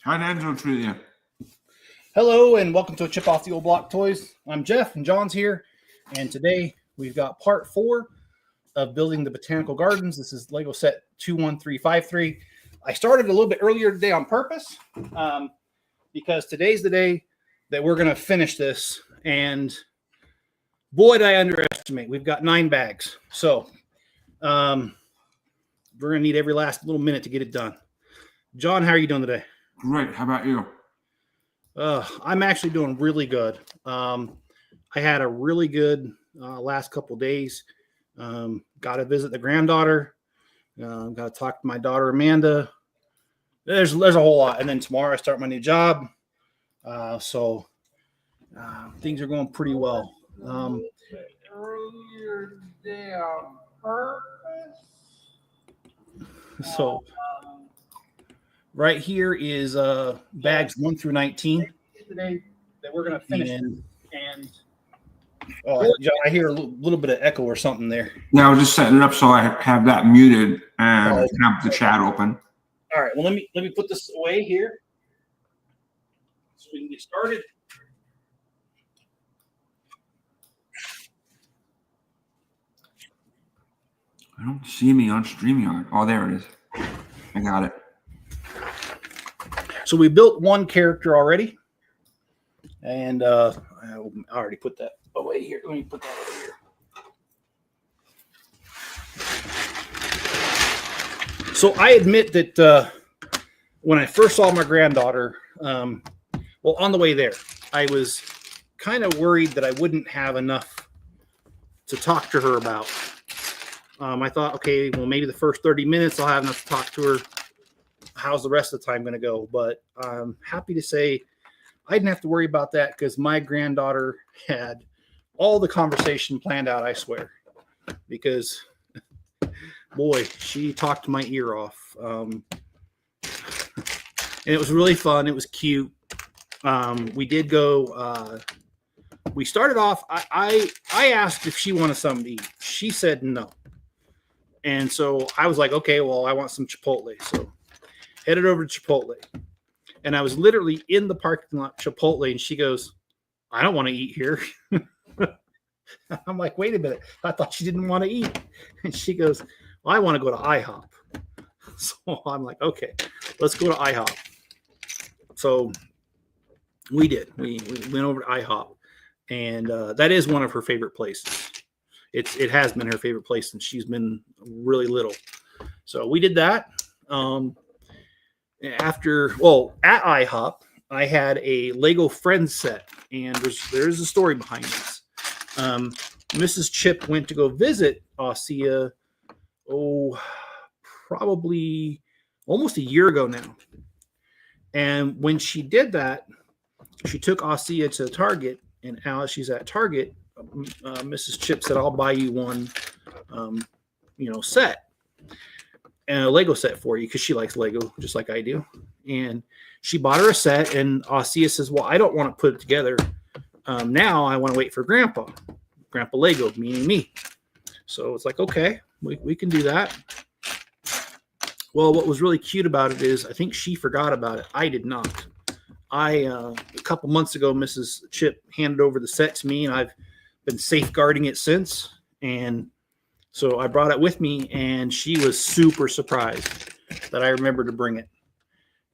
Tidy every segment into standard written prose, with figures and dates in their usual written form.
How'd Angelo treat you? Hello and welcome to a Chip Off the Old Block Toys. I'm Jeff and John's here, and today we've got part 4 of building the Botanical Gardens. This is Lego set 21353. I started a little bit earlier today on purpose because today's the day that we're going to finish this, and boy, did I underestimate. We've got 9 bags, so we're going to need every last little minute to get it done. John, how are you doing today? Great. How about you? I'm actually doing really good. I had a really good last couple of days. Got to visit the granddaughter. Got to talk to my daughter Amanda. There's a whole lot, and then tomorrow I start my new job. So things are going pretty well. Earlier today on purpose. So right here is bags 1 through 19 today that we're going to finish. And John, I hear a little bit of echo or something there. Yeah, I was just setting it up so I have that muted and have the chat open. All right. Well, let me put this away here so we can get started. I don't see me on StreamYard. Oh, there it is. I got it. So we built one character already, and I already put that away here. Let me put that over here. So I admit that when I first saw my granddaughter, well, on the way there, I was kind of worried that I wouldn't have enough to talk to her about. I thought, okay, well, maybe the first 30 minutes I'll have enough to talk to her. How's the rest of the time going to go? But I'm happy to say I didn't have to worry about that because my granddaughter had all the conversation planned out, I swear. Because, boy, she talked my ear off. And it was really fun. It was cute. We did go, we started off, I asked if she wanted something to eat. She said no. And so I was like, okay, well, I want some Chipotle. So headed over to Chipotle. And I was literally in the parking lot Chipotle, and she goes, I don't want to eat here. I'm like, wait a minute. I thought she didn't want to eat. And she goes, well, I want to go to IHOP. So I'm like, okay, let's go to IHOP. So we did. We went over to IHOP. And that is one of her favorite places. It has been her favorite place since she's been really little. So we did that. At IHOP, I had a Lego Friends set, and there's a story behind this. Mrs. Chip went to go visit Ossia, probably almost a year ago now. And when she did that, she took Ossia to Target, and as she's at Target, Mrs. Chip said, I'll buy you one, set. And a Lego set for you because she likes Lego just like I do. And she bought her a set, and Ossia says, well, I don't want to put it together. Now I want to wait for Grandpa Lego, meaning me. So it's like, okay, we can do that. Well, what was really cute about it is I think she forgot about it. I did not. A couple months ago, Mrs. Chip handed over the set to me, and I've been safeguarding it since. And so I brought it with me, and she was super surprised that I remembered to bring it.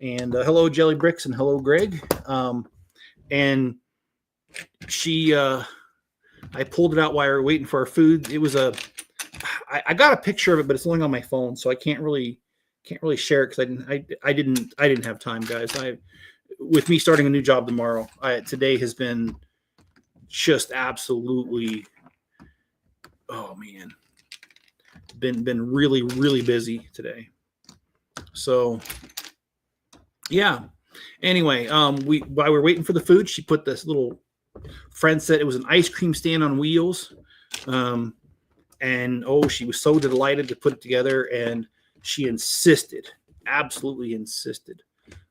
And hello, Jelly Bricks, and hello, Greg. And she, I pulled it out while we were waiting for our food. It was I got a picture of it, but it's only on my phone, so I can't really share it because I didn't have time, guys. With me starting a new job tomorrow, today has been just absolutely, oh man. Been really, really busy today. So yeah. Anyway, while we were waiting for the food, she put this little friend set. It was an ice cream stand on wheels. And she was so delighted to put it together, and she absolutely insisted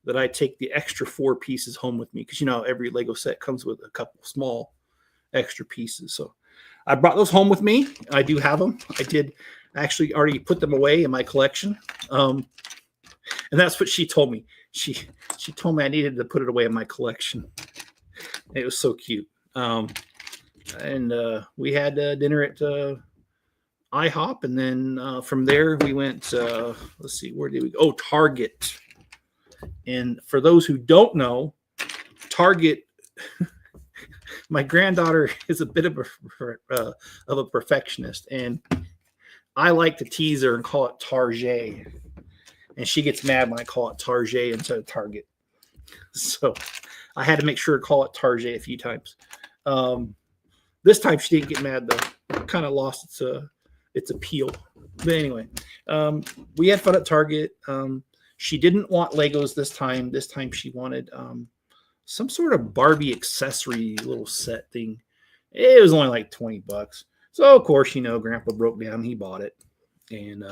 that I take the extra 4 pieces home with me, because every Lego set comes with a couple small extra pieces. So I brought those home with me. I do have them. I did actually already put them away in my collection. And that's what she told me. she told me I needed to put it away in my collection. It was so cute. And we had dinner at IHOP, and then from there we went. Let's see, where did we go? Oh, Target. And for those who don't know, Target. My granddaughter is a bit of a perfectionist, and I like to tease her and call it Target, and she gets mad when I call it Target instead of Target. So I had to make sure to call it Target a few times. This time she didn't get mad though; it kind of lost its appeal. But anyway, we had fun at Target. She didn't want Legos this time. This time she wanted some sort of Barbie accessory little set thing. It was only like $20. So of course, Grandpa broke down and he bought it. And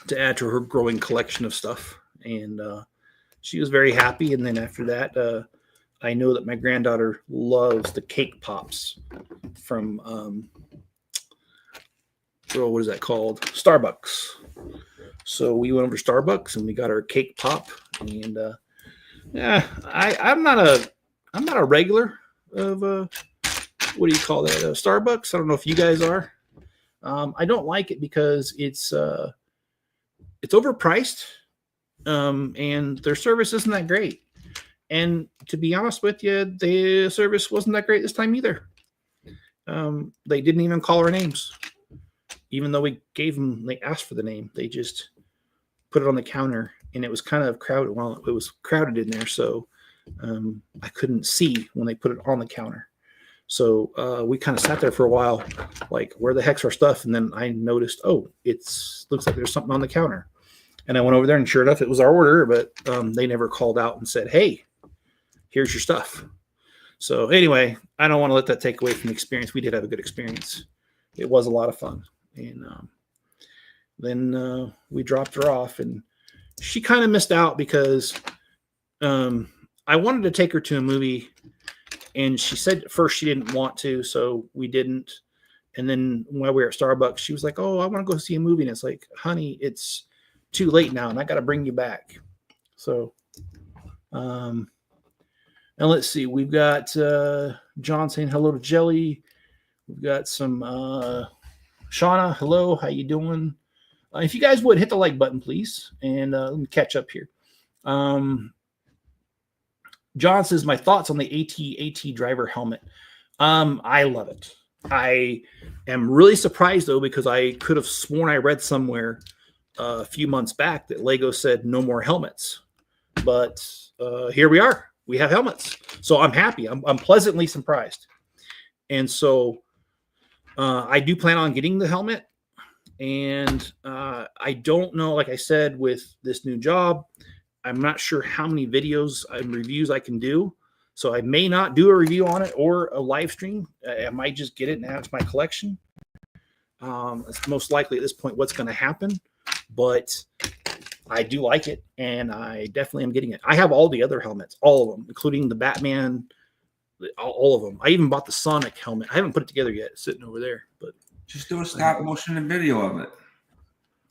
to add to her growing collection of stuff. And she was very happy. And then after that, I know that my granddaughter loves the cake pops from what is that called? Starbucks. So we went over to Starbucks and we got our cake pop. And yeah, I'm not a regular of what do you call that? Starbucks. I don't know if you guys are. I don't like it because it's overpriced, and their service isn't that great. And to be honest with you, the service wasn't that great this time either. They didn't even call our names, even though they asked for the name. They just put it on the counter. And it was kind of crowded. Well, it was crowded in there, so I couldn't see when they put it on the counter. So we kind of sat there for a while, like, where the heck's our stuff? And then I noticed, looks like there's something on the counter. And I went over there, and sure enough, it was our order, but they never called out and said, hey, here's your stuff. So anyway, I don't want to let that take away from the experience. We did have a good experience. It was a lot of fun. And then we dropped her off, and she kind of missed out because I wanted to take her to a movie, and she said at first she didn't want to, so we didn't. And then while we were at Starbucks, she was like, oh, I want to go see a movie. And it's like, honey, it's too late now, and I got to bring you back. So, and let's see. We've got John saying hello to Jelly. We've got some Shauna. Hello, how you doing? If you guys would hit the like button, please, and let me catch up here. John says, my thoughts on the AT driver helmet. I love it. I am really surprised, though, because I could have sworn I read somewhere a few months back that Lego said no more helmets. But here we are. We have helmets. So I'm happy. I'm pleasantly surprised. And so I do plan on getting the helmet. And I don't know, like I said, with this new job, I'm not sure how many videos and reviews I can do. So I may not do a review on it or a live stream. I might just get it and add it to my collection. It's most likely at this point what's going to happen. But I do like it, and I definitely am getting it. I have all the other helmets, all of them, including the Batman, all of them. I even bought the Sonic helmet. I haven't put it together yet. It's sitting over there, but Just do a stop motion video of it.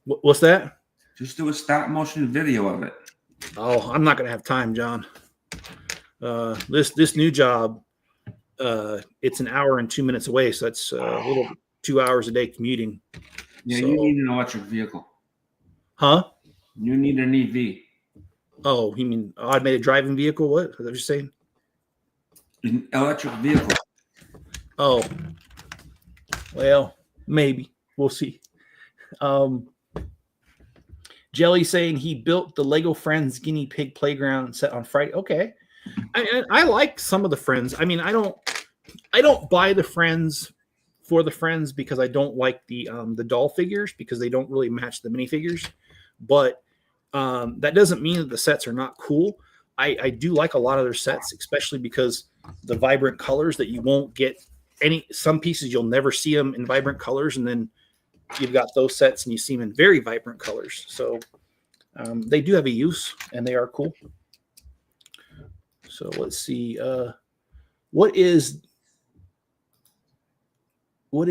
What's that? Just do a stop motion video of it. Oh, I'm not going to have time, John. This new job, it's an hour and 2 minutes away, so that's a little 2 hours a day commuting. Yeah, so, you need an electric vehicle. Huh? You need an EV. Oh, you mean automated driving vehicle? What? Is that what you're saying? An electric vehicle. Oh, well, maybe. We'll see. Jelly saying he built the Lego Friends guinea pig playground set on Friday. Okay. I like some of the Friends. I mean, I don't buy the Friends for the Friends because I don't like the doll figures because they don't really match the minifigures. But that doesn't mean that the sets are not cool. I do like a lot of their sets, especially because the vibrant colors that you won't get some pieces you'll never see them in vibrant colors, and then you've got those sets and you see them in very vibrant colors. So they do have a use and they are cool. So let's see. What is the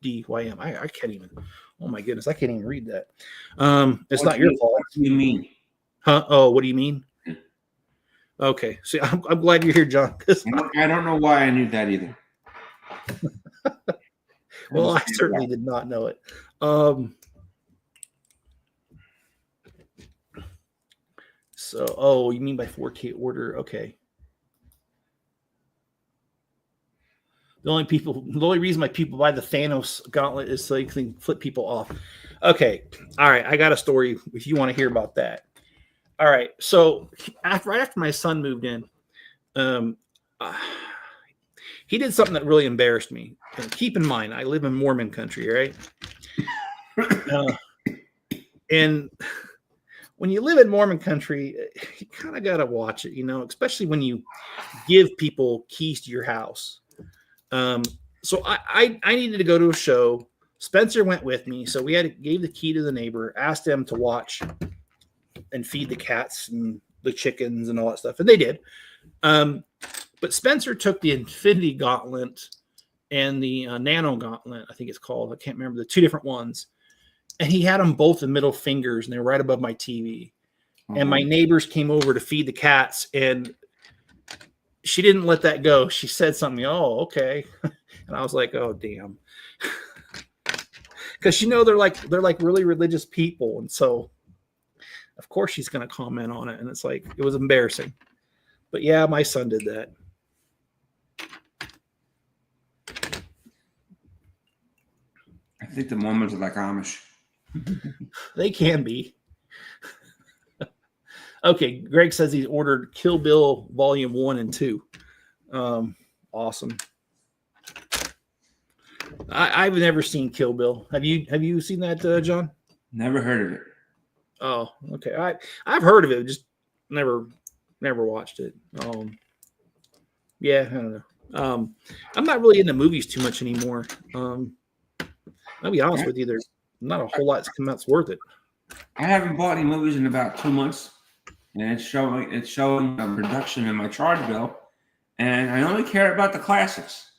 WDYM? I can't even. Oh my goodness, I can't even read that. It's not your fault. What do you mean? Huh? Oh, what do you mean? Okay. See, I'm glad you're here, John. I don't know why I knew that either. Well, I certainly did not know it. So, you mean by 4K order? Okay. The only reason my people buy the Thanos gauntlet is so you can flip people off. Okay. All right. I got a story if you want to hear about that. All right. So right after my son moved in, he did something that really embarrassed me. And keep in mind, I live in Mormon country, right? And when you live in Mormon country, you kind of got to watch it, especially when you give people keys to your house. So I needed to go to a show. Spencer went with me. So we gave the key to the neighbor, asked them to watch and feed the cats and the chickens and all that stuff. And they did. But Spencer took the Infinity Gauntlet and the Nano Gauntlet, I think it's called. I can't remember the two different ones. And he had them both in middle fingers, and they were right above my TV. Mm-hmm. And my neighbors came over to feed the cats, and she didn't let that go. She said something, oh, okay. And I was like, oh, damn. Because, they're like really religious people. And so, of course, she's going to comment on it. And it's like, it was embarrassing. But yeah, my son did that. I think the Mormons are like Amish. They can be. Okay, Greg says he's ordered Kill Bill Volume 1 and 2. Awesome. I've never seen Kill Bill. Have you seen that, John? Never heard of it. Oh, okay. I've heard of it, just never watched it. Yeah, I don't know. I'm not really into movies too much anymore. I'll be honest with you, there's not a whole lot that's come out that's worth it. I haven't bought any movies in about 2 months, and it's showing a reduction in my charge bill, and I only care about the classics.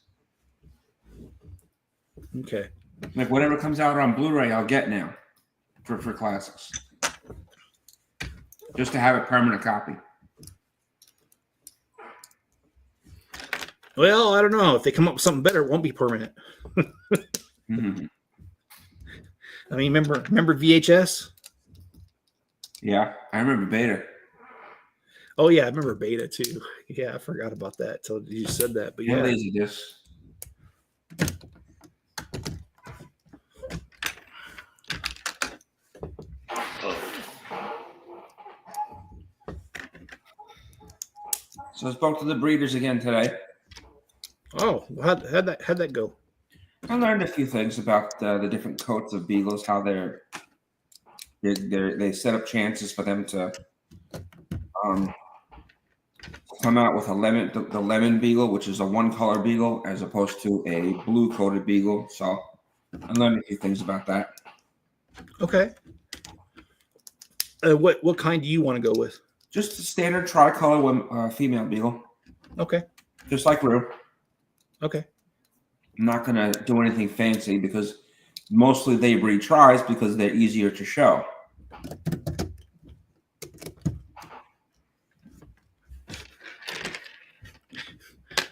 Okay. Like whatever comes out on Blu-ray, I'll get now for classics, just to have a permanent copy. Well, I don't know. If they come up with something better, it won't be permanent. Mm-hmm. I mean, remember VHS? Yeah, I remember Beta. Oh yeah, I remember Beta too. Yeah, I forgot about that until you said that. But yeah, lazy disc. So I spoke to the breeders again today. Oh, how'd that go? I learned a few things about the different coats of beagles, how they set up chances for them to come out with the lemon beagle, which is a one-color beagle, as opposed to a blue-coated beagle. So I learned a few things about that. Okay. What kind do you want to go with? Just a standard tricolor female beagle. Okay. Just like Rue. Okay. I'm not going to do anything fancy because mostly they breed tries because they're easier to show.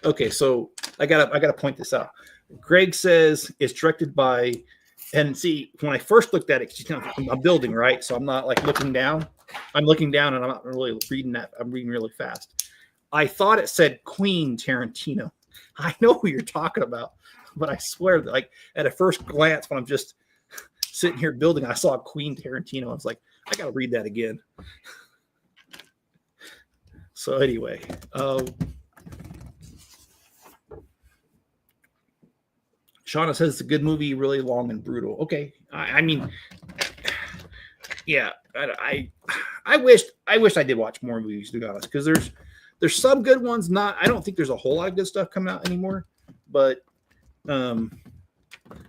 Okay, so I gotta point this out. Greg says it's directed by, and see, when I first looked at it, I'm building, right? So I'm not like looking down. I'm looking down and I'm not really reading that. I'm reading really fast. I thought it said Queen Tarantino. I know who you're talking about, but I swear that like at a first glance, when I'm just sitting here building, I saw Queen Tarantino. I was like, I got to read that again. So anyway, Shauna says it's a good movie, really long and brutal. Okay. I mean, yeah, I wish I did watch more movies, to be honest, because there's some good ones. I don't think there's a whole lot of good stuff coming out anymore, but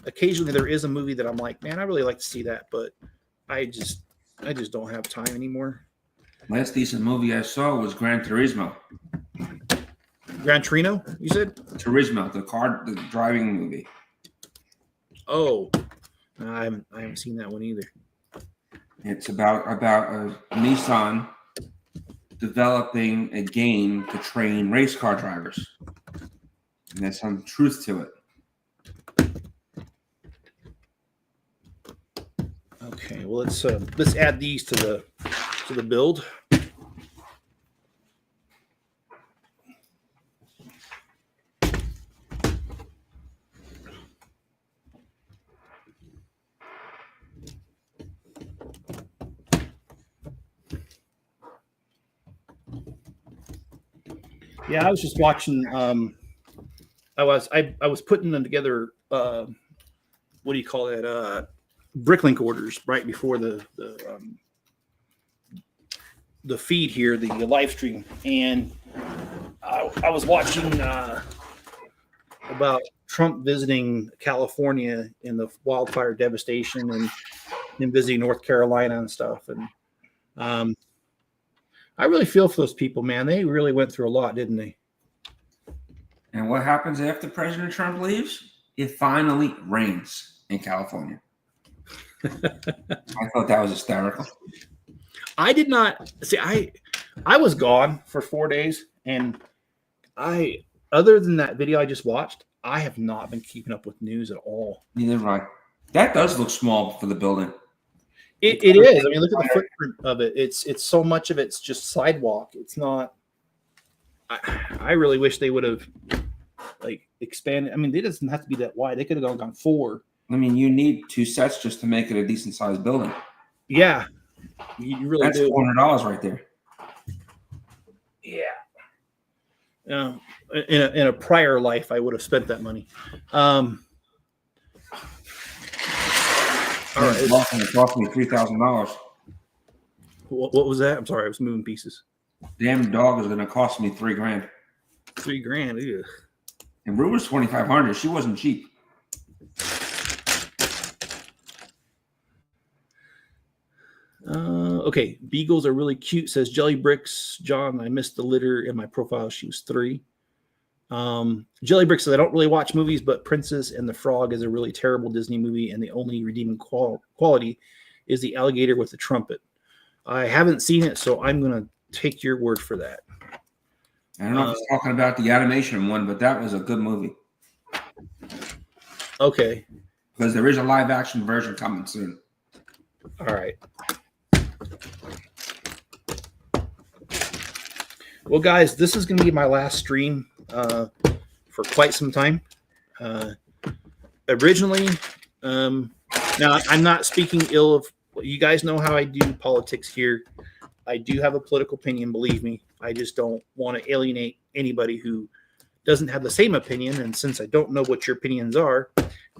occasionally there is a movie that I'm like, man, I really like to see that, but I just don't have time anymore. Last decent movie I saw was Gran Turismo. Gran Torino, you said? Turismo, the driving movie. Oh, I haven't seen that one either. It's about a Nissan developing a game to train race car drivers, and there's some truth to it. Okay, well let's add these to the build. Yeah, I was just watching. I was putting them together. What do you call that? Bricklink orders right before the feed here, the live stream, and I was watching about Trump visiting California in the wildfire devastation and him visiting North Carolina and stuff, and I really feel for those people, man. They really went through a lot, didn't they? And what happens after President Trump leaves? It finally rains in California. I thought that was hysterical. I did not see. I was gone for 4 days, and other than that video I just watched, I have not been keeping up with news at all. Neither have I. That does look small for the building. It is. I mean, look at the footprint of it. It's so much of it's just sidewalk. It's not. I really wish they would have expanded. I mean, it doesn't have to be that wide. They could have gone 4. I mean, you need 2 sets just to make it a decent sized building. Yeah, you really That's do. $400 right there. Yeah. In a prior life, I would have spent that money. All right. It cost me $3,000. What was that? I'm sorry, I was moving pieces. Damn dog is going to cost me $3,000. $3,000. Ew. And Rue was $2,500. She wasn't cheap. Okay, beagles are really cute. Says Jelly Bricks. John, I missed the litter in my profile. She was 3. Jelly Bricks says I don't really watch movies, but Princess and the Frog is a really terrible Disney movie, and the only redeeming quality is the alligator with the trumpet. I haven't seen it, so I'm going to take your word for that. I don't know if he's talking about the animation one, but that was a good movie. Okay. Because there is a live action version coming soon. All right. Well, guys, this is going to be my last stream for quite some time. Originally, now I'm not speaking ill of. You guys know how I do politics here. I do have a political opinion, believe me. I just don't want to alienate anybody who doesn't have the same opinion. And since I don't know what your opinions are,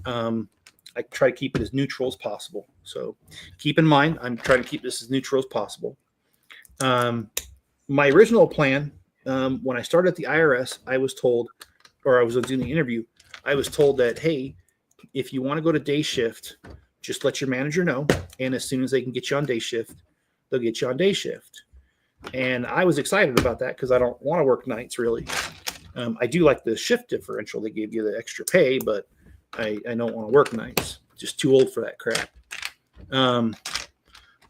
I try to keep it as neutral as possible. So keep in mind, I'm trying to keep this as neutral as possible. My original plan, when I started at the IRS, I was told, or I was doing the interview, I was told that, hey, if you want to go to day shift, just let your manager know. And as soon as they can get you on day shift, they'll get you on day shift. And I was excited about that because I don't want to work nights really. I do like the shift differential. They gave you the extra pay, but I don't want to work nights. Just too old for that crap.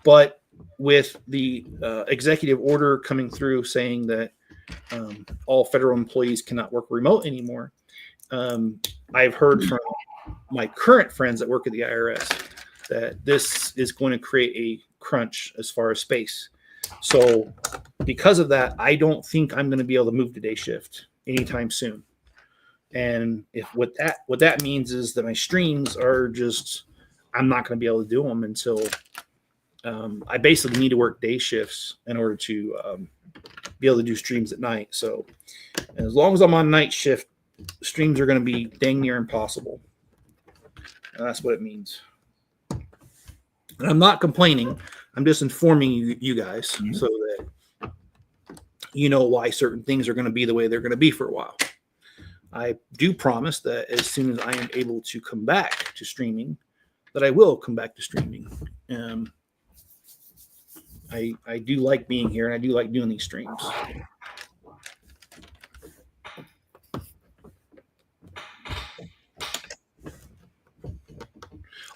But with the executive order coming through saying that all federal employees cannot work remote anymore, I've heard from my current friends that work at the IRS that this is going to create a crunch as far as space. So because of that, I don't think I'm going to be able to move to day shift anytime soon. And if what that means is that my streams are just, I'm not going to be able to do them until I basically need to work day shifts in order to be able to do streams at night. So as long as I'm on night shift, streams are going to be dang near impossible. And that's what it means. And I'm not complaining. I'm just informing you guys so that you know why certain things are going to be the way they're going to be for a while. I do promise that as soon as I am able to come back to streaming, that I will come back to streaming. I do like being here, and I do like doing these streams.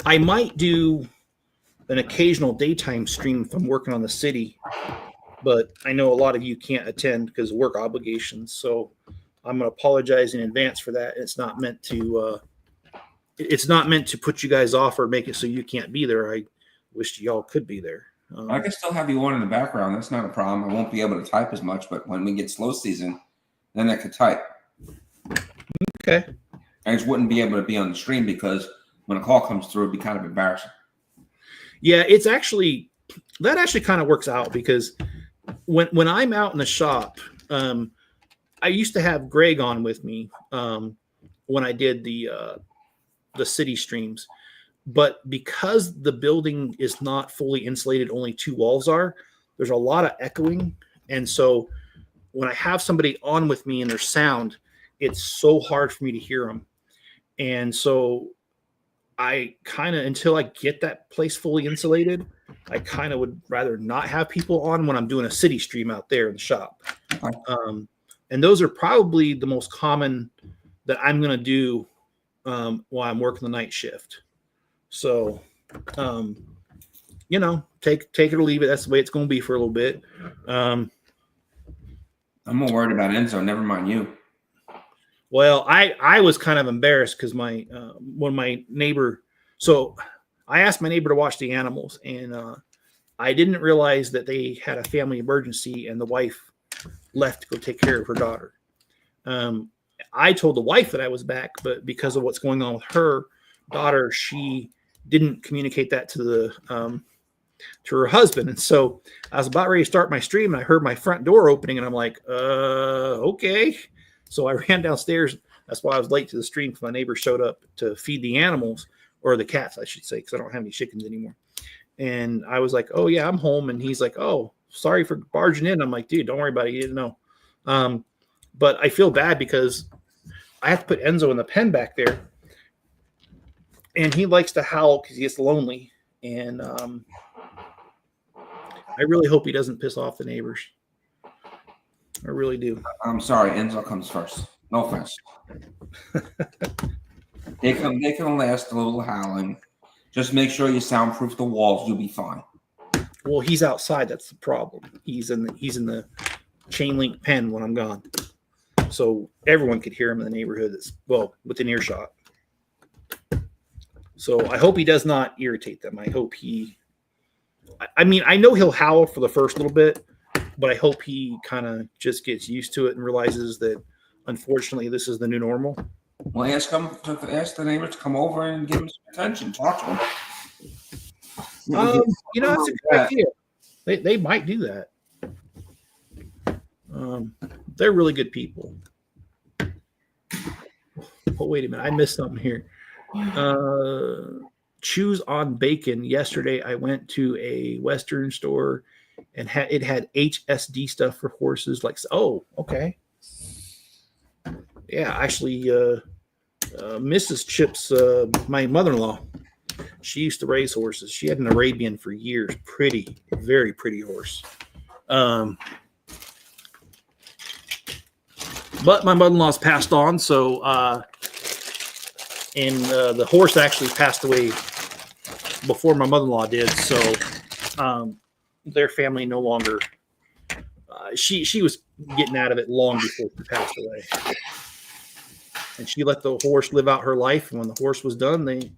I might do an occasional daytime stream if I'm working on the city, but I know a lot of you can't attend because of work obligations. So I'm going to apologize in advance for that. It's not meant to. It's not meant to put you guys off or make it so you can't be there. I wish y'all could be there. I can still have you on in the background. That's not a problem. I won't be able to type as much, but when we get slow season, then I could type. Okay. I just wouldn't be able to be on the stream because when a call comes through, it'd be kind of embarrassing. Yeah, that actually kind of works out because when I'm out in the shop, I used to have Greg on with me when I did the city streams, but because the building is not fully insulated, only 2 walls are. There's a lot of echoing, and so when I have somebody on with me and there's sound, it's so hard for me to hear them, and so I kind of, until I get that place fully insulated, I kind of would rather not have people on when I'm doing a city stream out there in the shop. Okay. And those are probably the most common that I'm going to do while I'm working the night shift. So, take it or leave it. That's the way it's going to be for a little bit. I'm more worried about Enzo. Never mind you. Well, I was kind of embarrassed because when my neighbor, so I asked my neighbor to watch the animals, and I didn't realize that they had a family emergency and the wife left to go take care of her daughter. I told the wife that I was back, but because of what's going on with her daughter, she didn't communicate that to her husband. And so I was about ready to start my stream, and I heard my front door opening, and I'm like, okay. So I ran downstairs. That's why I was late to the stream, because my neighbor showed up to feed the animals, or the cats, I should say, because I don't have any chickens anymore. And I was like, oh, yeah, I'm home. And he's like, oh, sorry for barging in. I'm like, dude, don't worry about it. You didn't know. But I feel bad because I have to put Enzo in the pen back there. And he likes to howl because he gets lonely. And I really hope he doesn't piss off the neighbors. I really do. I'm sorry, Enzo comes first. No offense. They can last a little howling. Just make sure you soundproof the walls. You'll be fine. Well, he's outside. That's the problem. He's in the chain link pen when I'm gone, so everyone could hear him in the neighborhood. That's within earshot. So I hope he does not irritate them. I hope I mean, I know he'll howl for the first little bit, but I hope he kind of just gets used to it and realizes that, unfortunately, this is the new normal. Well, ask the neighbor to come over and give him some attention. Talk to him. That's a good idea. They might do that. They're really good people. Oh, wait a minute. I missed something here. Choose on bacon. Yesterday, I went to a Western store and it had HSD stuff for horses. Like, oh, okay. Yeah, actually, Mrs. Chips, my mother-in-law, she used to raise horses. She had an Arabian for years. Very pretty horse. But my mother-in-law's passed on, so and the horse actually passed away before my mother-in-law did. So their family no longer. She was getting out of it long before she passed away. And she let the horse live out her life. And when the horse was done, they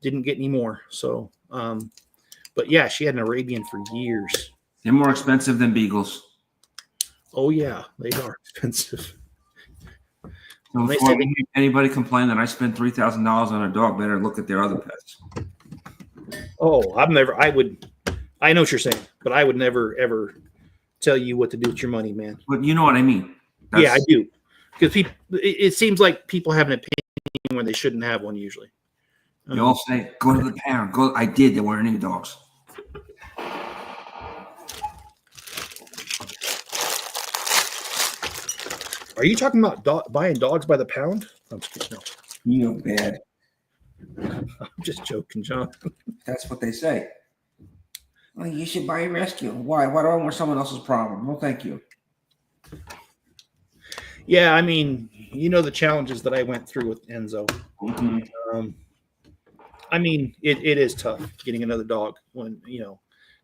didn't get any more. So, but yeah, she had an Arabian for years. They're more expensive than beagles. Oh yeah, they are expensive. So before anybody complain that I spent $3,000 on a dog, better look at their other pets. Oh, I know what you're saying, but I would never, ever tell you what to do with your money, man. But you know what I mean. Yeah, I do. Because it seems like people have an opinion when they shouldn't have one usually. They all say, go to the pound. Go. I did. There weren't any dogs. Are you talking about buying dogs by the pound? I'm just kidding. No. You know bad. I'm just joking, John. That's what they say. Well, you should buy a rescue. Why? Why do I want someone else's problem? Well, thank you. Yeah, I mean, the challenges that I went through with Enzo. Mm-hmm. I mean, it is tough getting another dog when,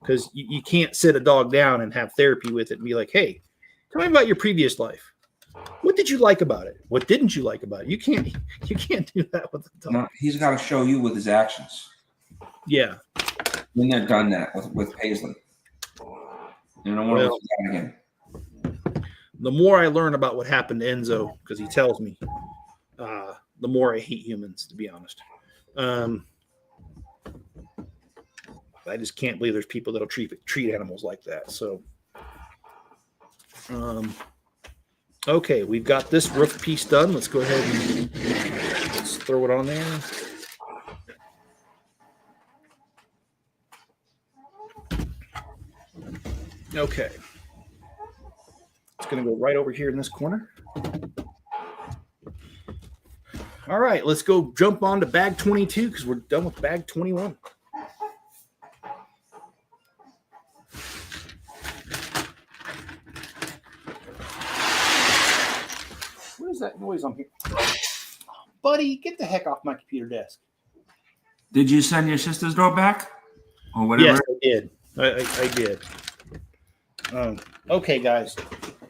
because you can't sit a dog down and have therapy with it and be like, hey, tell me about your previous life. What did you like about it? What didn't you like about it? You can't do that with a dog. No, he's got to show you with his actions. Yeah. When they're done that with Paisley. And I don't want to do that again. The more I learn about what happened to Enzo, because he tells me, the more I hate humans, to be honest. I just can't believe there's people that'll treat animals like that. So, okay, we've got this roof piece done. Let's go ahead and let's throw it on there. Okay. It's going to go right over here in this corner. All right, let's go jump on to bag 22 because we're done with bag 21. What is that noise on here? Buddy, get the heck off my computer desk. Did you send your sister's dog back? Or whatever? Yes, I did. I did. Okay, guys.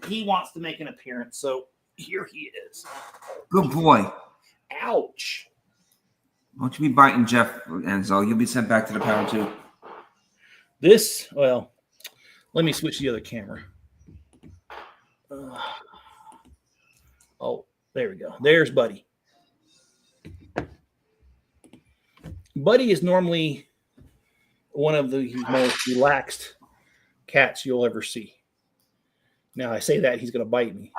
He wants to make an appearance, so here he is. Good boy. Ouch. Don't you be biting Jeff, Enzo. You'll be sent back to the pound too. Well, let me switch the other camera. Oh, there we go. There's Buddy. Buddy is normally one of the most relaxed cats you'll ever see. Now, I say that he's going to bite me.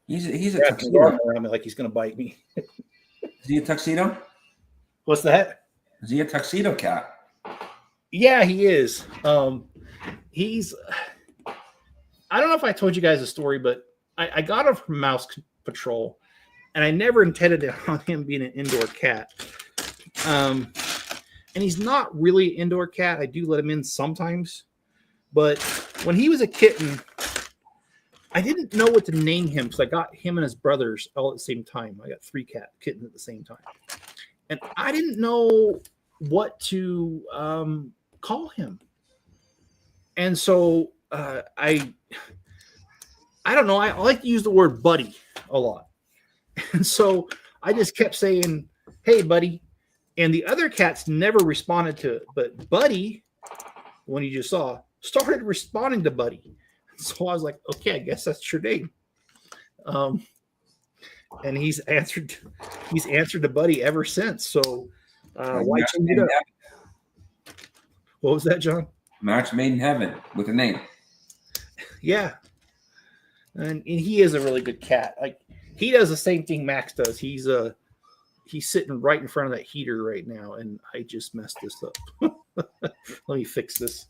He's a tuxedo. Around me like he's going to bite me. Is he a tuxedo? What's that? Is he a tuxedo cat? Yeah, he is. He's. I don't know if I told you guys a story, but I got him from Mouse Patrol, and I never intended on him being an indoor cat. And he's not really an indoor cat. I do let him in sometimes, but when he was a kitten, I didn't know what to name him, so I got him and his brothers all at the same time. I got 3 kittens at the same time, and I didn't know what to call him. And so I don't know. I like to use the word buddy a lot, and so I just kept saying, "Hey, buddy." And the other cats never responded to it, but Buddy, when you just saw, started responding to Buddy. So I was like, okay, I guess that's your name. And he's answered to Buddy ever since. So why change it up? What was that, John? Match made in heaven with a name. Yeah. And he is a really good cat. Like, he does the same thing Max does. He's sitting right in front of that heater right now, and I just messed this up. Let me fix this.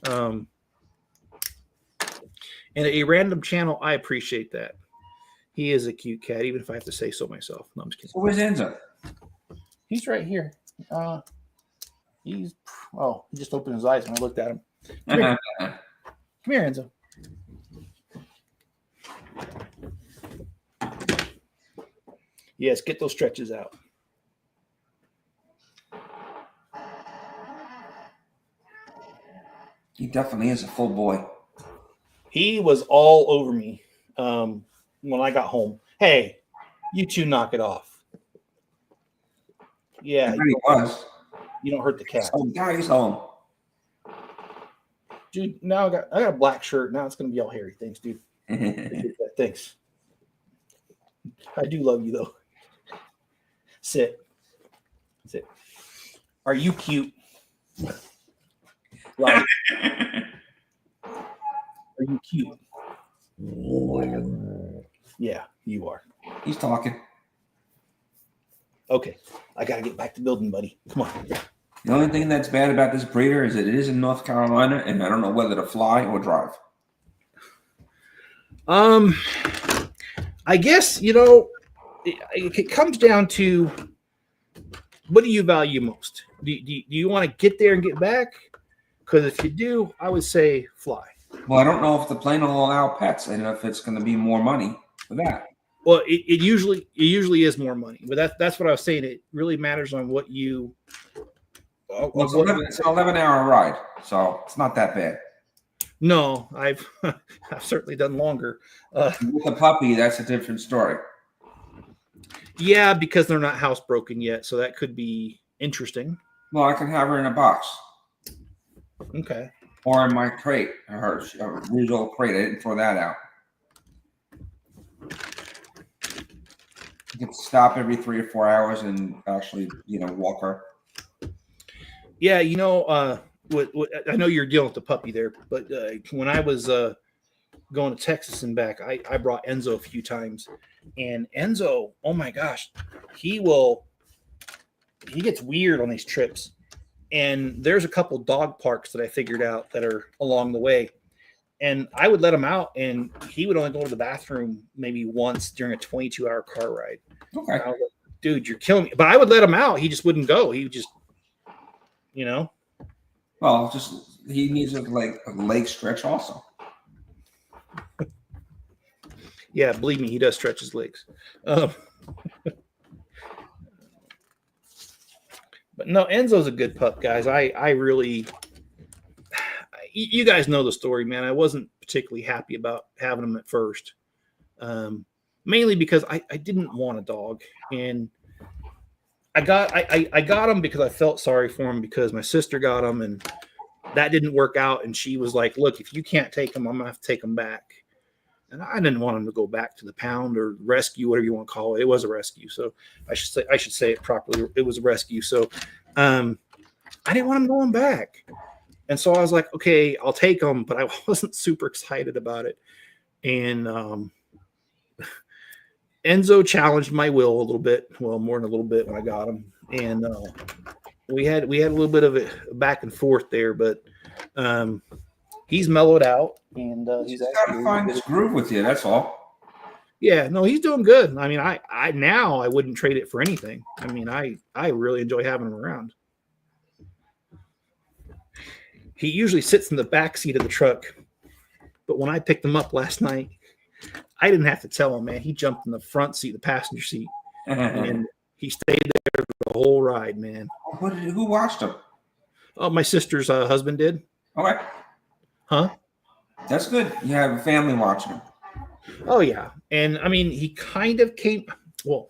And a random channel, I appreciate that. He is a cute cat, even if I have to say so myself. No, I'm just kidding. So where's Enzo? He's right here. He just opened his eyes when I looked at him. Come here, Come here, Enzo. Yes, get those stretches out. He definitely is a full boy. He was all over me when I got home. Hey, you two knock it off. Yeah, He was. You don't hurt the cat. Oh, God, he's home. Dude, now I got a black shirt. Now it's going to be all hairy. Thanks, dude. Thanks. I do love you, though. Sit. Are you cute? Right. Are you cute? Yeah, you are. He's talking. Okay, I got to get back to building, buddy. Come on. The only thing that's bad about this breeder is that it is in North Carolina, and I don't know whether to fly or drive. I guess, it comes down to, what do you value most? Do you want to get there and get back? Because if you do, I would say fly. Well, I don't know if the plane will allow pets and if it's going to be more money for that. Well, it usually is more money, but that's what I was saying. It really matters on what you. Well, it's an 11-hour ride, so it's not that bad. No, I've certainly done longer. With a puppy, that's a different story. Yeah, because they're not housebroken yet, so that could be interesting. Well, I can have her in a box. Okay. Or in my crate, her usual crate. I didn't throw that out. You can stop every 3 or 4 hours and actually, walk her. Yeah, I know you're dealing with the puppy there, but when I was going to Texas and back, I brought Enzo a few times, and Enzo, oh my gosh, he gets weird on these trips. And there's a couple dog parks that I figured out that are along the way. And I would let him out, and he would only go to the bathroom maybe once during a 22-hour car ride. Okay. I was like, dude, you're killing me. But I would let him out. He just wouldn't go. He would just, Well, he needs a leg stretch also. Yeah, believe me, he does stretch his legs. But no, Enzo's a good pup, guys. I really, you guys know the story, man. I wasn't particularly happy about having him at first, mainly because I didn't want a dog, and I got him because I felt sorry for him because my sister got him, and that didn't work out. And she was like, "Look, if you can't take him, I'm gonna have to take him back." And I didn't want him to go back to the pound or rescue, whatever you want to call it. It was a rescue, so I should say it properly. It was a rescue. So I didn't want him going back, and so I was like, okay, I'll take him, but I wasn't super excited about it. And Enzo challenged my will a little bit, well, more than a little bit when I got him, and we had a little bit of a back and forth there, but he's mellowed out, and he's got to find this groove with you. That's all. Yeah, no, he's doing good. I mean, I now I wouldn't trade it for anything. I mean, I really enjoy having him around. He usually sits in the back seat of the truck, but when I picked him up last night, I didn't have to tell him, man. He jumped in the front seat, the passenger seat, and he stayed there the whole ride, man. Who watched him? Oh, my sister's husband did. Okay. Huh? That's good. You have a family watching him. Oh, yeah. And, I mean, he kind of came – well,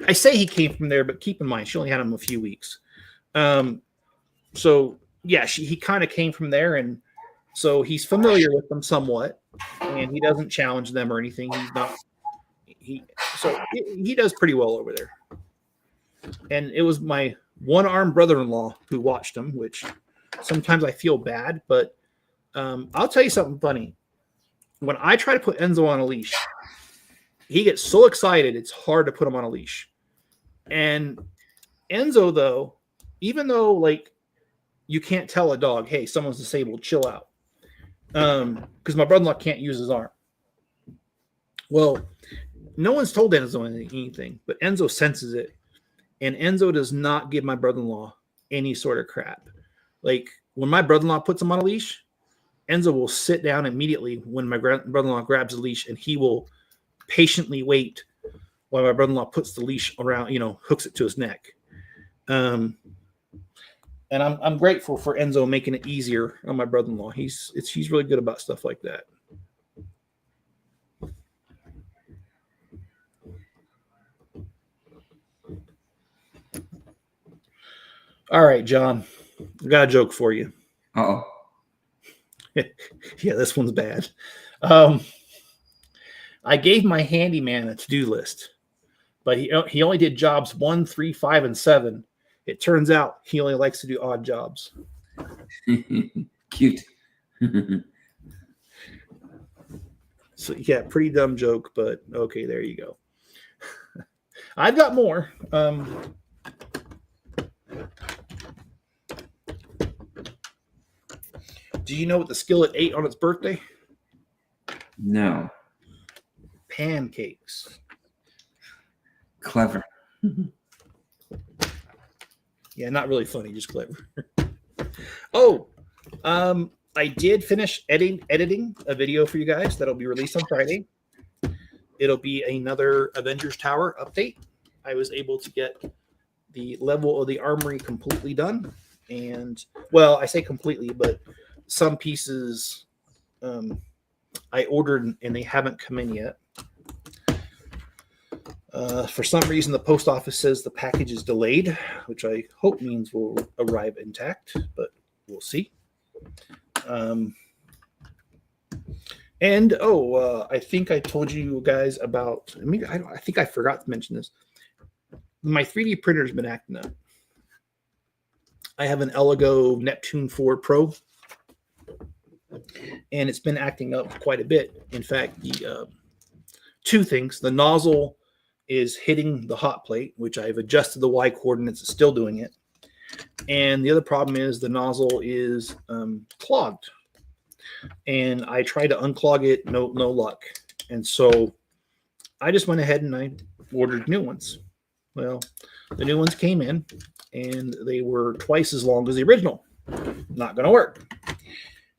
I say he came from there, but keep in mind, she only had him a few weeks. So, yeah, he kind of came from there, and so he's familiar with them somewhat, and he doesn't challenge them or anything. He's not – he does pretty well over there. And it was my one-armed brother-in-law who watched him, which sometimes I feel bad, but I'll tell you something funny. When I try to put Enzo on a leash, he gets so excited, it's hard to put him on a leash. And Enzo, though, even though, like, you can't tell a dog, hey, someone's disabled, chill out. Because my brother-in-law can't use his arm. Well, no one's told Enzo anything, but Enzo senses it. And Enzo does not give my brother-in-law any sort of crap. Like, when my brother-in-law puts him on a leash, Enzo will sit down immediately when my brother-in-law grabs the leash, and he will patiently wait while my brother-in-law puts the leash around, hooks it to his neck. And I'm grateful for Enzo making it easier on my brother-in-law. He's really good about stuff like that. All right, John, I got a joke for you. Uh-oh. Yeah, this one's bad. I gave my handyman a to-do list, but he only did jobs 1, 3, 5, and 7. It turns out he only likes to do odd jobs. Cute. So, yeah, pretty dumb joke, but okay, there you go. I've got more. Do you know what the skillet ate on its birthday? No. Pancakes. Clever. Yeah, not really funny, just clever. Oh, I did finish editing a video for you guys that'll be released on Friday. it'll be another Avengers Tower update. I was able to get the level of the armory completely done. And, well, I say completely, but some pieces I ordered and they haven't come in yet. For some reason, the post office says the package is delayed, which I hope means will arrive intact, but we'll see. I think I told you guys about, I think I forgot to mention this. My 3D printer has been acting up. I have an Elego Neptune 4 Pro, and it's been acting up quite a bit. In fact, the two things: the nozzle is hitting the hot plate, which I've adjusted the Y coordinates, it's still doing it. And the other problem is the nozzle is clogged. And I tried to unclog it, no luck. And so I just went ahead and I ordered new ones. Well, the new ones came in and they were twice as long as the original. Not going to work.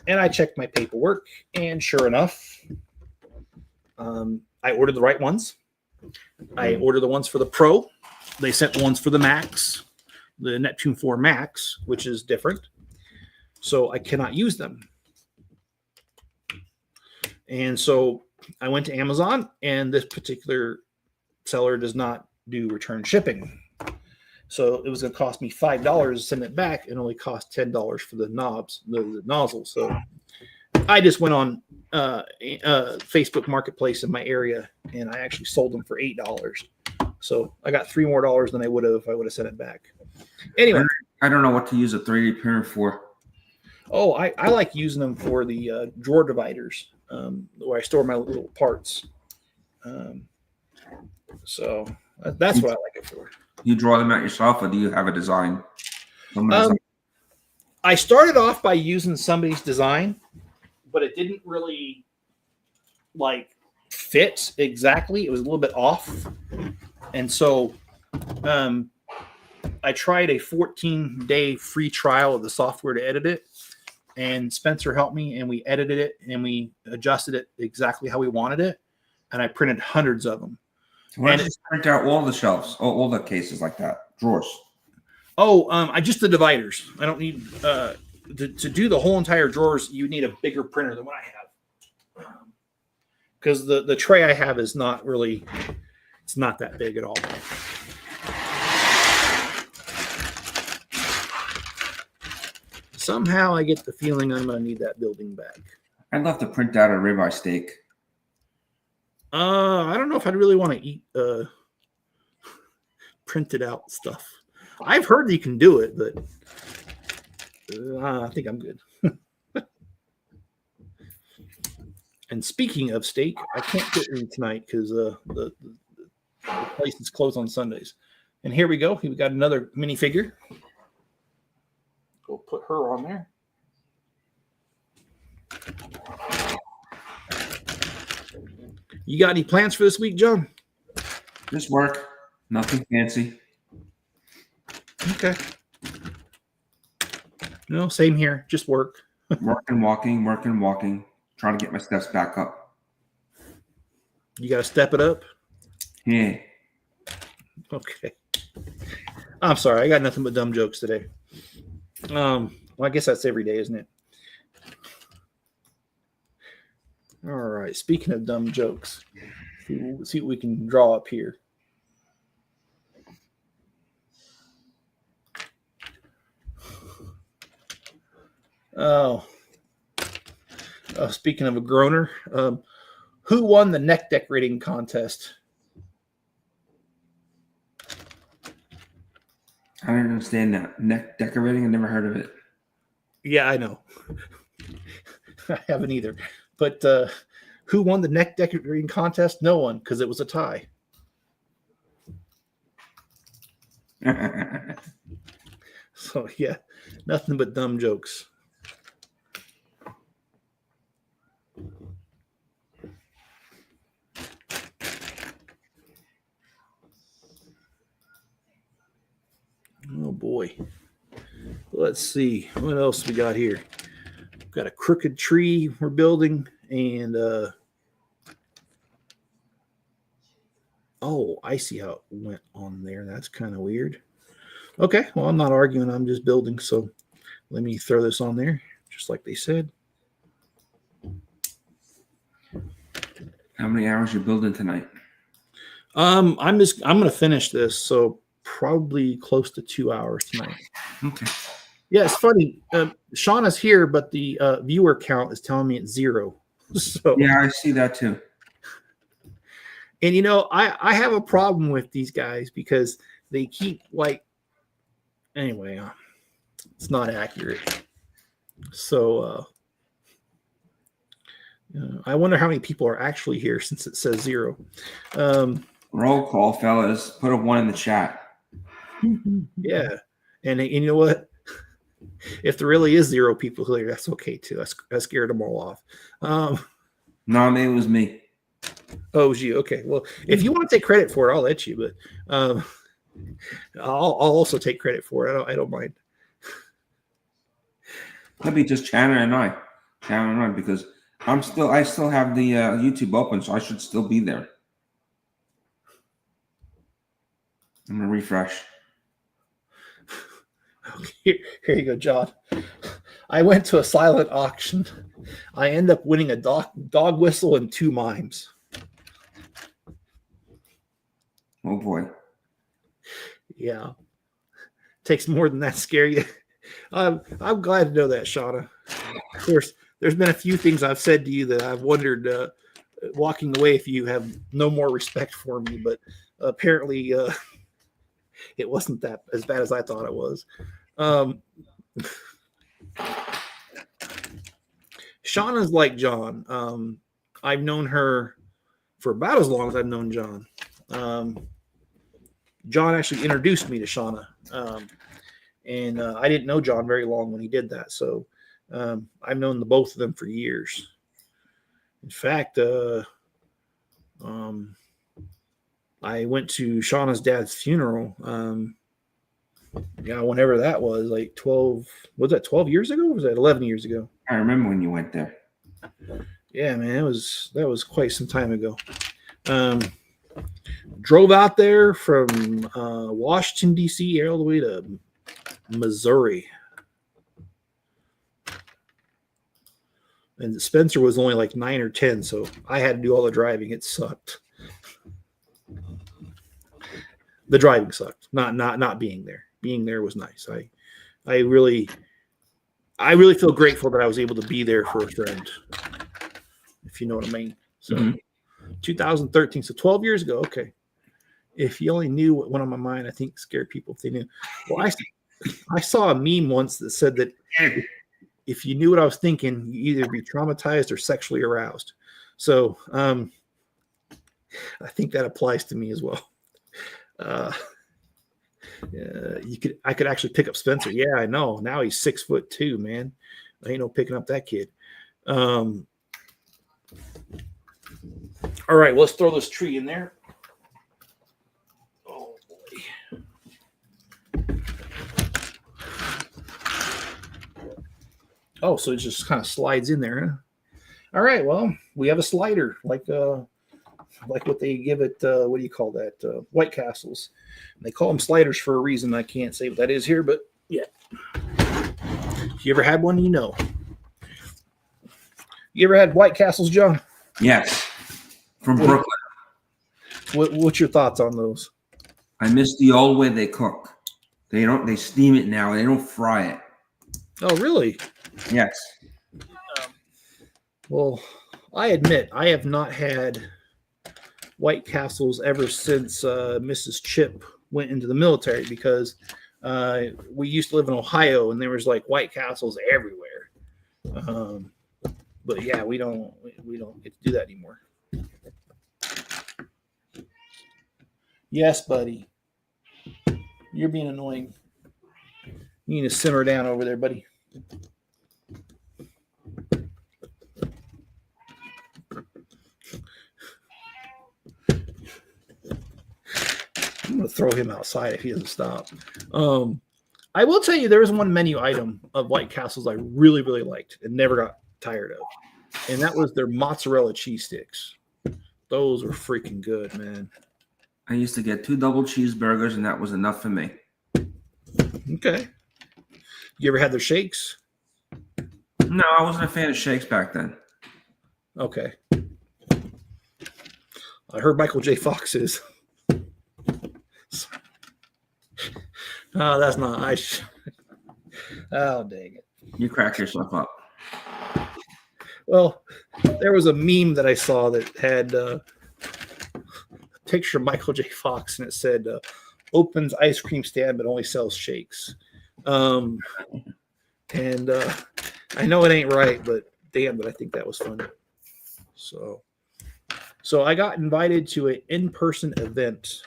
And I checked my paperwork, and sure enough, I ordered the right ones. I ordered the ones for the Pro. They sent the ones for the Max, the Neptune 4 Max, which is different. So I cannot use them. And so I went to Amazon, and this particular seller does not do return shipping. So it was going to cost me $5 to send it back, and only cost $10 for the knobs, the nozzle. So I just went on Facebook Marketplace in my area, and I actually sold them for $8. So I got $3 more than I would have if I would have sent it back. Anyway, I don't know what to use a 3D printer for. Oh, I like using them for the drawer dividers, where I store my little parts. So that's what I like it for. You draw them out yourself, or do you have a design? I started off by using somebody's design, but it didn't really fit exactly. It was a little bit off. And so I tried a 14-day free trial of the software to edit it. And Spencer helped me, and we edited it, and we adjusted it exactly how we wanted it. And I printed hundreds of them. Why don't you just print out all the shelves, all the cases like that, drawers? I just the dividers. I don't need to do the whole entire drawers. You need a bigger printer than what I have, because the tray I have is not really. It's not that big at all. Somehow I get the feeling I'm going to need that building back. I'd love to print out a ribeye steak. I don't know if I'd really want to eat printed out stuff. I've heard you can do it, but I think I'm good. And speaking of steak, I can't get any tonight because the place is closed on Sundays. And here we go. We got another minifigure. We'll put her on there. You got any plans for this week, John? Just work. Nothing fancy. Okay. No, same here. Just work. Work and walking. Trying to get my steps back up. You got to step it up? Yeah. Okay. I'm sorry. I got nothing but dumb jokes today. Well, I guess that's every day, isn't it? All right. Speaking of dumb jokes, let's see what we can draw up here. Speaking of a groaner, who won the neck decorating contest? I don't understand that. Neck decorating? I never heard of it. Yeah, I know. I haven't either. But who won the neck decorating contest? No one, because it was a tie. So, yeah, nothing but dumb jokes. Oh, boy. Let's see. What else we got here? We've got a crooked tree we're building, and Oh, I see how it went on there. That's kind of weird. Okay, well, I'm not arguing. I'm just building. So let me throw this on there, just like they said. How many hours you building tonight? I'm gonna finish this, so probably close to 2 hours tonight. Okay. Yeah, it's funny. Shauna's here, but the viewer count is telling me it's 0. So Yeah, I see that too. and I have a problem with these guys because they keep like anyway, it's not accurate. So I wonder how many people are actually here since it says 0. Roll call, fellas. Put a 1 in the chat. Yeah, and you know what? If there really is 0 people here, that's okay too. I scared them all off. No, maybe it was me. Oh, it was you. Okay. Well, if you want to take credit for it, I'll let you. But I'll also take credit for it. I don't mind. Maybe just Shannon and I, because I still have the YouTube open, so I should still be there. I'm gonna refresh. Here you go, John. I went to a silent auction. I end up winning a dog whistle and 2 mimes. Oh boy. Yeah. Takes more than that to scare you. I'm glad to know that, Shauna. There's been a few things I've said to you that I've wondered walking away if you have no more respect for me, but apparently it wasn't that as bad as I thought it was. Shauna's like John. I've known her for about as long as I've known John. John actually introduced me to Shauna. And I didn't know John very long when he did that. So I've known the both of them for years. In fact, I went to Shauna's dad's funeral. Whenever that was, like 12 years ago? Or was that 11 years ago? I remember when you went there. Yeah, man, that was quite some time ago. Drove out there from Washington, D.C. all the way to Missouri. And Spencer was only like 9 or 10, so I had to do all the driving. It sucked. The driving sucked. Not being there. Being there was nice. I really feel grateful that I was able to be there for a friend, if you know what I mean. So 2013, so 12 years ago. Okay. If you only knew what went on my mind, I think scared people if they knew. Well, I saw a meme once that said that if you knew what I was thinking, you either be traumatized or sexually aroused. So I think that applies to me as well. I could actually pick up Spencer. Yeah, I know. Now he's 6'2", man. I ain't no picking up that kid. All right, let's throw this tree in there. Oh boy. Oh, so it just kind of slides in there, huh? All right, well, we have a slider, like what they give it, what do you call that? White Castles. They call them sliders for a reason. I can't say what that is here, but yeah. If you ever had one, you know. You ever had White Castles, John? Yes. From Brooklyn. What's your thoughts on those? I miss the old way they cook. They steam it now. They don't fry it. Oh, really? Yes. Well, I admit I have not had White Castles ever since Mrs. Chip went into the military, because we used to live in Ohio and there was like White Castles everywhere. But yeah, we don't get to do that anymore. Yes, buddy. You're being annoying. You need to simmer down over there, buddy. I'm going to throw him outside if he doesn't stop. I will tell you, there was one menu item of White Castles I really, really liked and never got tired of. And that was their mozzarella cheese sticks. Those were freaking good, man. I used to get 2 double cheeseburgers, and that was enough for me. Okay. You ever had their shakes? No, I wasn't a fan of shakes back then. Okay. I heard Michael J. Fox is. Oh, that's not nice. Oh, dang it. You crack yourself up. Well, there was a meme that I saw that had a picture of Michael J. Fox, and it said, opens ice cream stand but only sells shakes. And I know it ain't right, but damn, but I think that was funny. So I got invited to an in-person event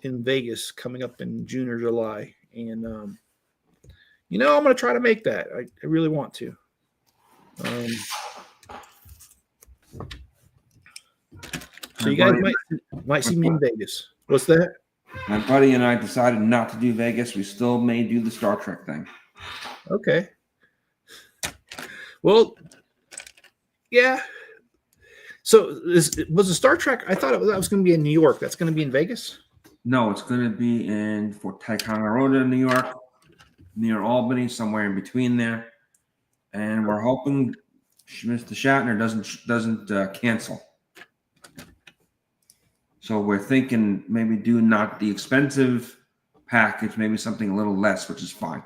in Vegas coming up in June or July. And, I'm going to try to make that. I really want to. So you guys might see me in Vegas. What's that? My buddy and I decided not to do Vegas. We still may do the Star Trek thing. Okay. Well, yeah. So was the Star Trek? I thought that was going to be in New York. That's going to be in Vegas? No, it's going to be in Fort Ticonderoga, New York, near Albany, somewhere in between there. And we're hoping Mr. Shatner doesn't cancel. So we're thinking maybe do not the expensive package, maybe something a little less, which is fine.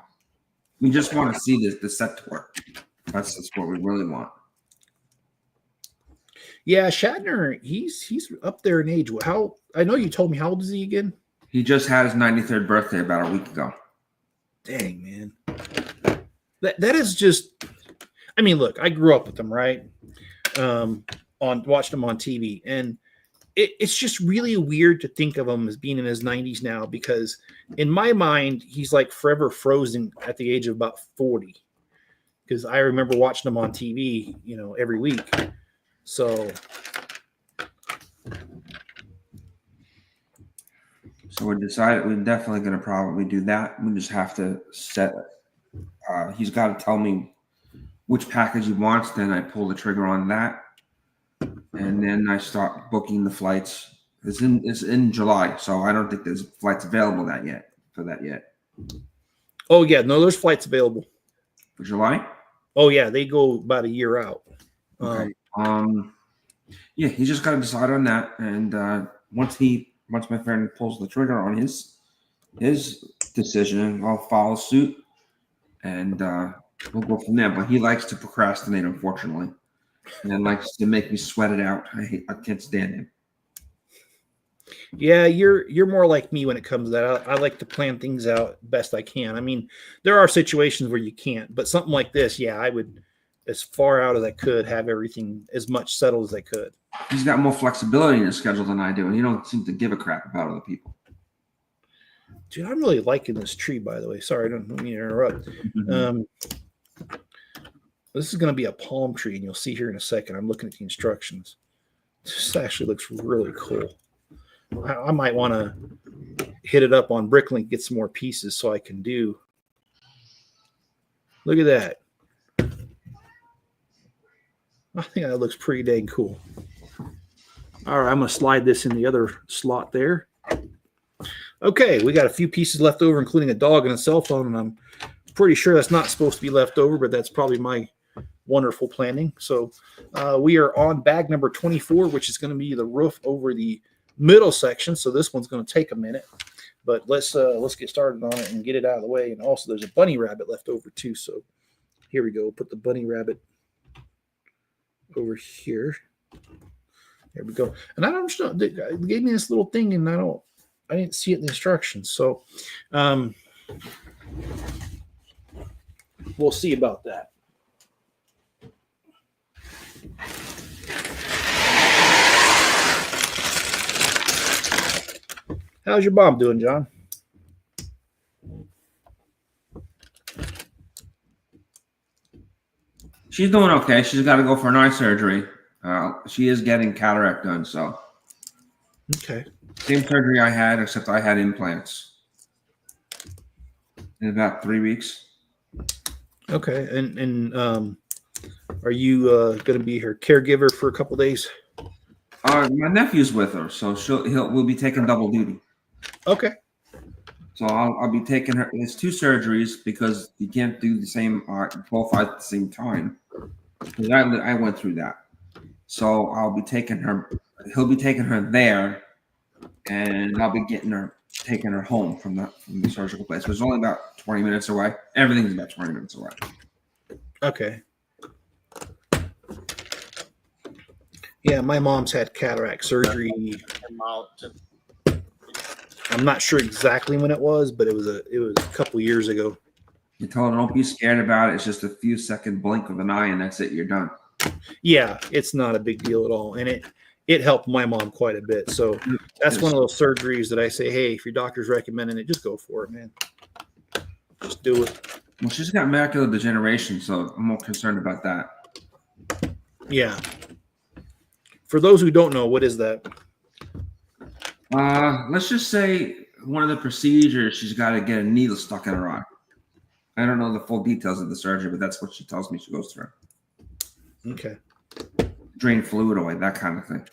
We just want to see the set tour. That's what we really want. Yeah, Shatner, he's up there in age. How I know you told me, how old is he again? He just had his 93rd birthday about a week ago. Dang, man. That is just, I mean, look, I grew up with him, right? Watched him on TV, and it's just really weird to think of him as being in his 90s now, because in my mind, he's like forever frozen at the age of about 40. Because I remember watching him on TV, every week. So we decided we're definitely going to probably do that. We just have to set. He's got to tell me which package he wants. Then I pull the trigger on that, and then I start booking the flights. It's in July, so I don't think there's flights available for that yet. Oh yeah, no, there's flights available For July? Oh yeah, they go about a year out. Okay. Yeah, he's just got to decide on that, and once my friend pulls the trigger on his decision, I'll follow suit, and we'll go from there. But he likes to procrastinate, unfortunately, and likes to make me sweat it out. I can't stand him. Yeah, you're more like me when it comes to that. I like to plan things out best I can. I mean, there are situations where you can't, but something like this, yeah, I would, as far out as I could, have everything as much settled as I could. He's got more flexibility in his schedule than I do, and he don't seem to give a crap about other people. Dude, I'm really liking this tree, by the way. Sorry, I don't mean to interrupt. Mm-hmm. This is going to be a palm tree, and you'll see here in a second. I'm looking at the instructions. This actually looks really cool. I might want to hit it up on Bricklink, get some more pieces so I can do. Look at that. I think that looks pretty dang cool. All right, I'm going to slide this in the other slot there. Okay, we got a few pieces left over, including a dog and a cell phone, and I'm pretty sure that's not supposed to be left over, but that's probably my wonderful planning. So we are on bag number 24, which is going to be the roof over the middle section. So this one's going to take a minute, but let's get started on it and get it out of the way. And also, there's a bunny rabbit left over too. So here we go. Put the bunny rabbit over here. There we go. And I don't know, they gave me this little thing, and I didn't see it in the instructions. So we'll see about that. How's your mom doing, John? She's doing okay. She's got to go for an eye surgery. She is getting cataract done, so. Okay. Same surgery I had, except I had implants in about 3 weeks. Okay. And are you going to be her caregiver for a couple days? My nephew's with her, so we'll be taking double duty. Okay. So I'll be taking her. It's 2 surgeries because you can't do the same both at the same time. Because I went through that. So I'll be taking her. He'll be taking her there, and I'll be taking her home from the surgical place. It was only about 20 minutes away. Everything's about 20 minutes away. Okay. Yeah, my mom's had cataract surgery. I'm not sure exactly when it was, but it was a couple years ago. You told her, don't be scared about it. It's just a few second blink of an eye, and that's it. You're done. Yeah, it's not a big deal at all, and it helped my mom quite a bit. So that's one of those surgeries that I say, hey, if your doctor's recommending it, just go for it, man. Just do it. Well, she's got macular degeneration, so I'm more concerned about that. Yeah. For those who don't know, what is that? Let's just say one of the procedures, she's got to get a needle stuck in her eye. I don't know the full details of the surgery, but that's what she tells me she goes through. Okay. Drain fluid away, that kind of thing.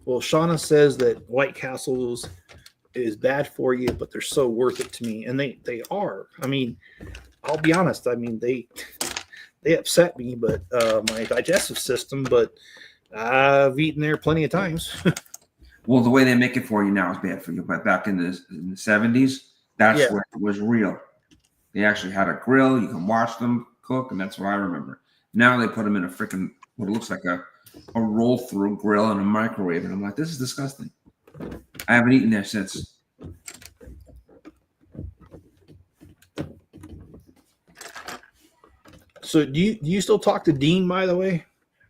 Well, Shauna says that White Castles is bad for you, but they're so worth it to me. And they are. I mean, I'll be honest. I mean, they upset me, but my digestive system, but I've eaten there plenty of times. Well, the way they make it for you now is bad for you. But back in the 70s, that's where it was real. They actually had a grill. You can watch them cook, and that's what I remember. Now they put them in a freaking, what looks like a roll-through grill and a microwave. And I'm like, this is disgusting. I haven't eaten there since. So do you still talk to Dean, by the way?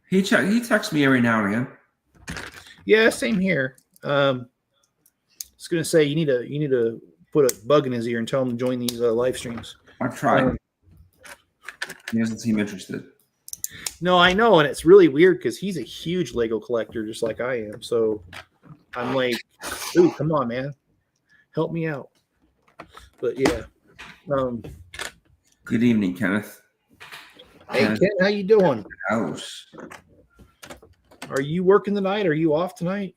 He texts me every now and again. Yeah, same here. I was gonna say you need to put a bug in his ear and tell him to join these live streams. I've tried. He doesn't seem interested. No, I know, and it's really weird because he's a huge Lego collector, just like I am. So I'm like, "Ooh, come on, man, help me out." But yeah. Good evening, Kenneth. Hey, Ken, how you doing? House. Are you working tonight? Are you off tonight?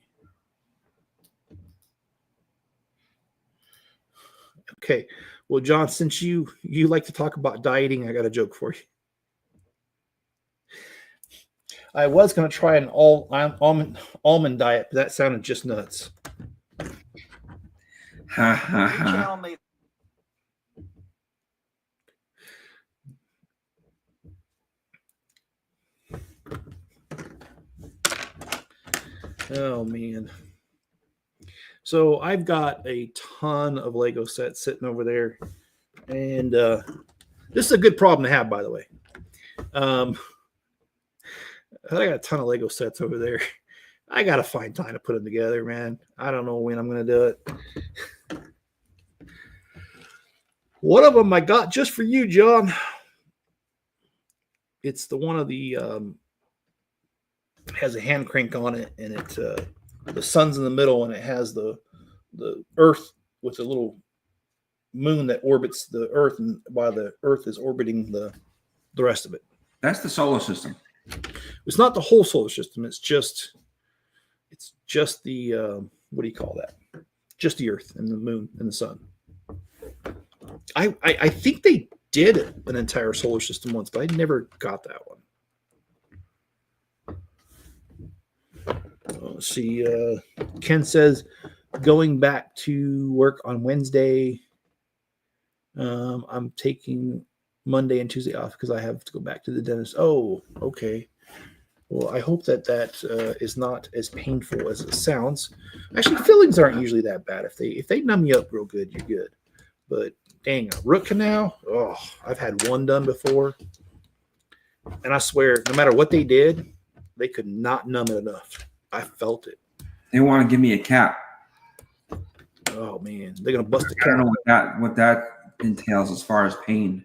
Okay. Well, John, since you like to talk about dieting, I got a joke for you. I was going to try an almond diet, but that sounded just nuts. Ha ha ha. Oh man. So I've got a ton of Lego sets sitting over there, and this is a good problem to have, by the way. I got a ton of Lego sets over there. I got to find time to put them together, man. I don't know when I'm going to do it. One of them I got just for you, John. It's the one of the has a hand crank on it, and it the sun's in the middle, and it has the Earth with a little moon that orbits the Earth, and while the Earth is orbiting the rest of it. That's the solar system. It's not the whole solar system. It's just the what do you call that? Just the Earth and the moon and the sun. I think they did an entire solar system once, but I never got that one. Let's see. Ken says going back to work on Wednesday. I'm taking Monday and Tuesday off because I have to go back to the dentist. Oh, okay. Well, I hope that is not as painful as it sounds. Actually, fillings aren't usually that bad. If they numb you up real good, you're good. But dang, a root canal. Oh, I've had one done before, and I swear, no matter what they did, they could not numb it enough. I felt it. They want to give me a cap. Oh man, they're gonna bust the cap. I don't know what that entails as far as pain.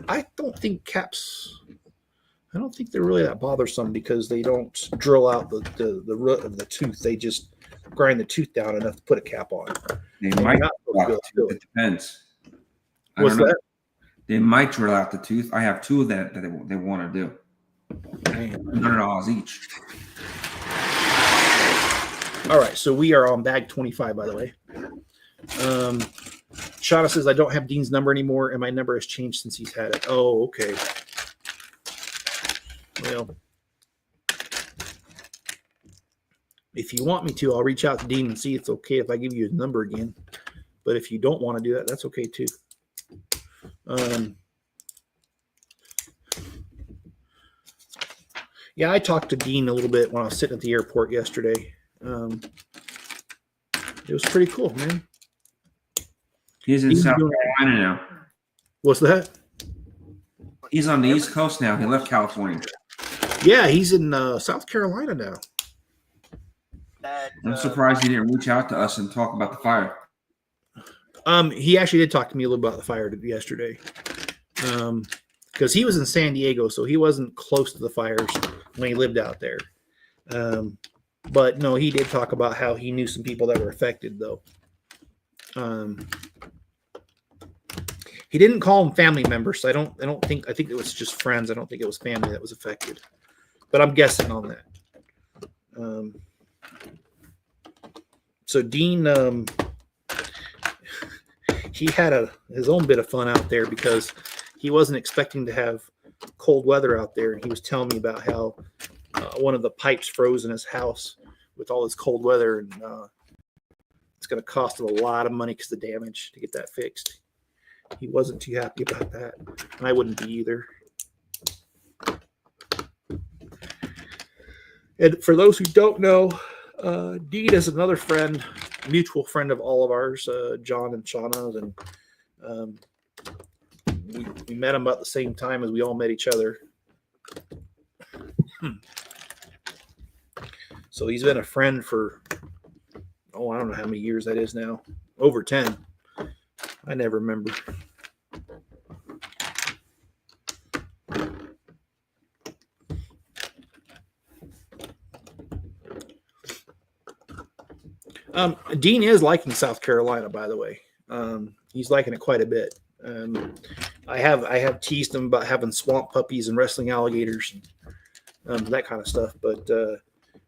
I don't think caps. I don't think they're really that bothersome because they don't drill out the root of the tooth. They just grind the tooth down enough to put a cap on. They might. It depends. What's that? They might drill out the tooth. I have 2 of that they want to do. $100 each. All right, so we are on bag 25, by the way. Shauna says, I don't have Dean's number anymore, and my number has changed since he's had it. Oh, okay. Well, if you want me to, I'll reach out to Dean and see if it's okay if I give you his number again. But if you don't want to do that, that's okay too. Yeah, I talked to Dean a little bit when I was sitting at the airport yesterday. It was pretty cool, man. He's in South Carolina now. What's that? He's on the East Coast now. He left California. Yeah, he's in South Carolina now. I'm surprised he didn't reach out to us and talk about the fire. He actually did talk to me a little about the fire yesterday. Because he was in San Diego, so he wasn't close to the fires when he lived out there. But no, he did talk about how he knew some people that were affected, though. He didn't call them family members, so I think it was just friends. I don't think it was family that was affected, but I'm guessing on that. So Dean, he had his own bit of fun out there because he wasn't expecting to have cold weather out there, and he was telling me about how one of the pipes froze in his house with all this cold weather, and it's going to cost him a lot of money because of the damage to get that fixed. He wasn't too happy about that, and I wouldn't be either. And for those who don't know, Dean is another friend, mutual friend of all of ours, John and Shauna's, and we met him about the same time as we all met each other. So he's been a friend for, I don't know how many years that is now. Over 10. I never remember. Dean is liking South Carolina, by the way. He's liking it quite a bit. I have teased him about having swamp puppies and wrestling alligators and that kind of stuff. But